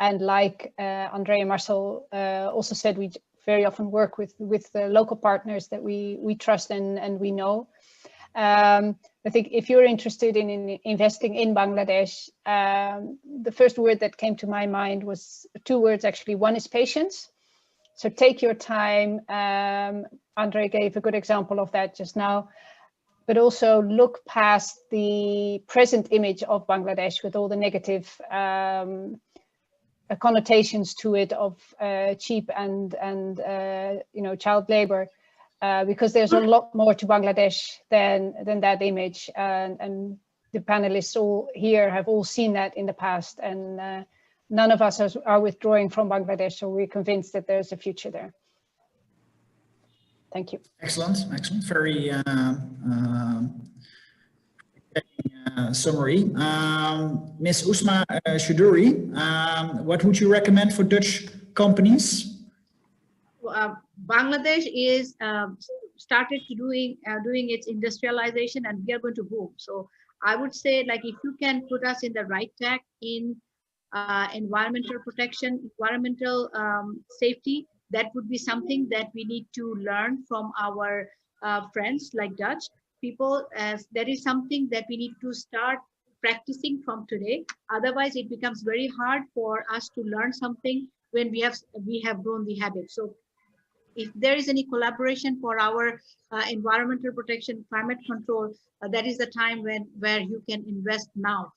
And like André and Marcel also said, we very often work with the local partners that we trust and we know. I think if you're interested in investing in Bangladesh, the first word that came to my mind was 2 words actually. One is patience. So take your time. André gave a good example of that just now, but also look past the present image of Bangladesh with all the negative connotations to it of cheap and child labor, because there's a lot more to Bangladesh than that image, and the panelists all here have all seen that in the past, and none of us are withdrawing from Bangladesh, so we're convinced that there's a future there. Thank you. Excellent. Very summary. Ms. Uzma Chowdhury, what would you recommend for Dutch companies? Bangladesh is started doing its industrialization, and we are going to boom. So I would say, like, if you can put us in the right track in environmental protection, environmental safety, that would be something that we need to learn from our friends like Dutch people, as that is something that we need to start practicing from today. Otherwise, it becomes very hard for us to learn something when we have grown the habit. So if there is any collaboration for our environmental protection, climate control, that is the time where you can invest now.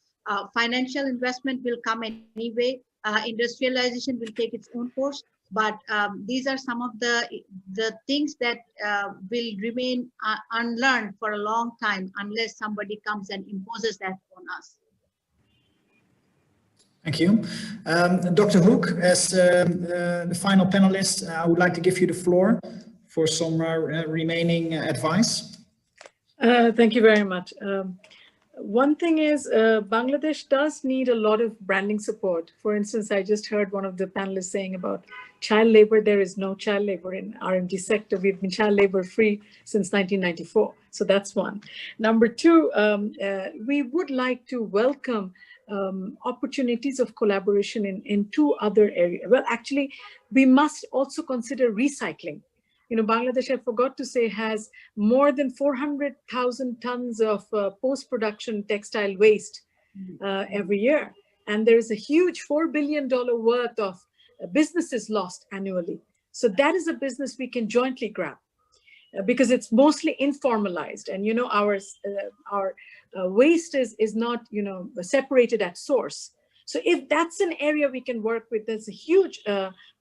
Financial investment will come anyway. Industrialization will take its own course, but these are some of the things that will remain unlearned for a long time unless somebody comes and imposes that on us. Thank you. Dr. Hoek, as the final panelist, I would like to give you the floor for some remaining advice. Thank you very much. One thing is Bangladesh does need a lot of branding support. For instance, I just heard one of the panelists saying about child labor. There is no child labor in RMG sector. We've been child labor free since 1994. So that's one. Number two, we would like to welcome opportunities of collaboration in 2 other areas. Well, actually, we must also consider recycling. You know, Bangladesh, I forgot to say, has more than 400,000 tons of post-production textile waste every year. And there is a huge $4 billion worth of businesses lost annually. So that is a business we can jointly grab because it's mostly informalized. And, you know, our waste is not, you know, separated at source. So if that's an area we can work with, there's a huge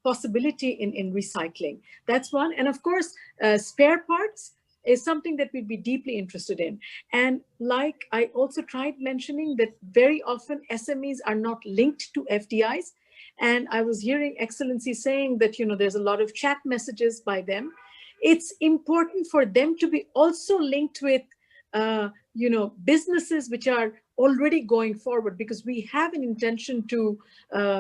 possibility in recycling. That's one. And of course, spare parts is something that we'd be deeply interested in. And like I also tried mentioning that very often SMEs are not linked to FDIs. And I was hearing Excellency saying that, you know, there's a lot of chat messages by them. It's important for them to be also linked with, you know, businesses which are already going forward, because we have an intention to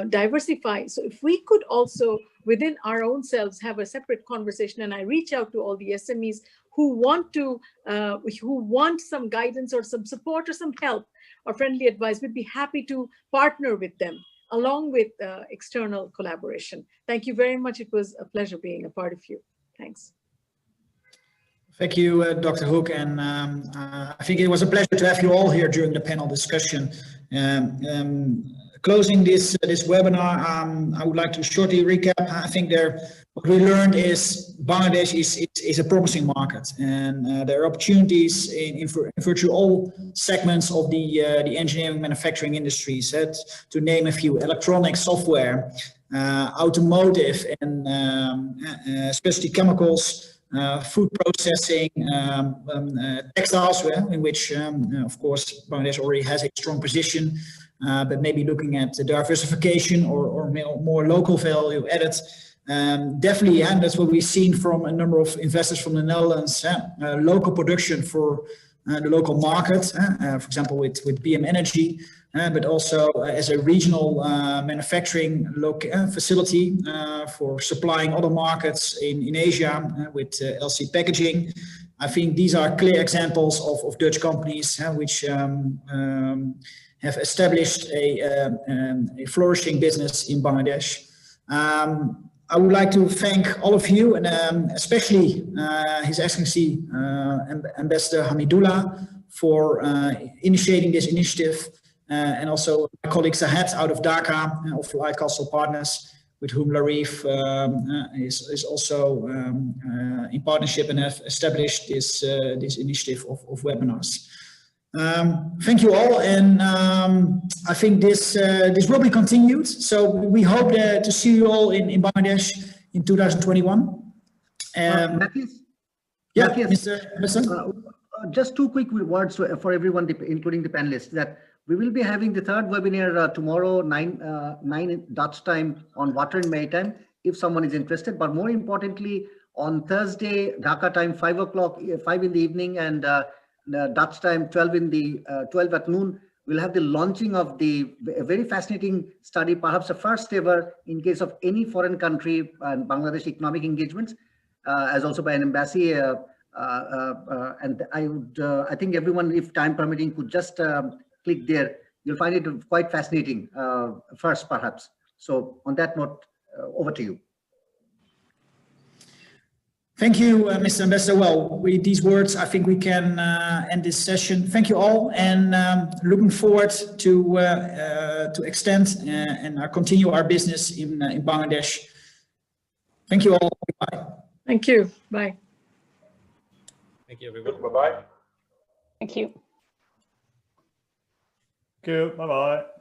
diversify. So if we could also within our own selves have a separate conversation, and I reach out to all the SMEs who want some guidance or some support or some help or friendly advice, we'd be happy to partner with them along with external collaboration. Thank you very much. It was a pleasure being a part of you. Thanks. Thank you, Dr. Hook, and I think it was a pleasure to have you all here during the panel discussion. Closing this webinar, I would like to shortly recap. I think what we learned is Bangladesh is a promising market, and there are opportunities in virtually all segments of the engineering manufacturing industries. To name a few: electronics, software, automotive, and specialty chemicals. Food processing, textiles, in which, of course, Bangladesh already has a strong position, but maybe looking at the diversification or more local value added. Definitely, and that's what we've seen from a number of investors from the Netherlands, local production for the local market, for example, with BM Energy, but also as a regional manufacturing facility for supplying other markets in Asia with LC packaging. I think these are clear examples of Dutch companies which have established a flourishing business in Bangladesh. I would like to thank all of you, and especially His Excellency Ambassador Hamidullah for initiating this initiative, and also my colleague Zahed out of Dhaka of LightCastle Partners, with whom Larive is also in partnership and have established this initiative of webinars. Thank you all, and I think this will be continued. So we hope to see you all in Bangladesh in 2021. Matthias? Yeah, Matthias, Mr. Just two quick words for everyone, including the panelists, that we will be having the third webinar tomorrow, 9 Dutch time on water and maritime, if someone is interested. But more importantly, on Thursday, Dhaka time, 5 in the evening, and Dutch time, 12 at noon, we'll have the launching of a very fascinating study, perhaps the first ever in case of any foreign country and Bangladesh economic engagements, as also by an embassy. And I think everyone, if time permitting, could just click there. You'll find it quite fascinating first, perhaps. So on that note, over to you. Thank you, Mr. Ambassador. Well, with these words, I think we can end this session. Thank you all, and looking forward to extend and continue our business in Bangladesh. Thank you all. Bye. Thank you. Bye. Thank you, everyone. Bye-bye. Thank you. Thank you. Bye-bye.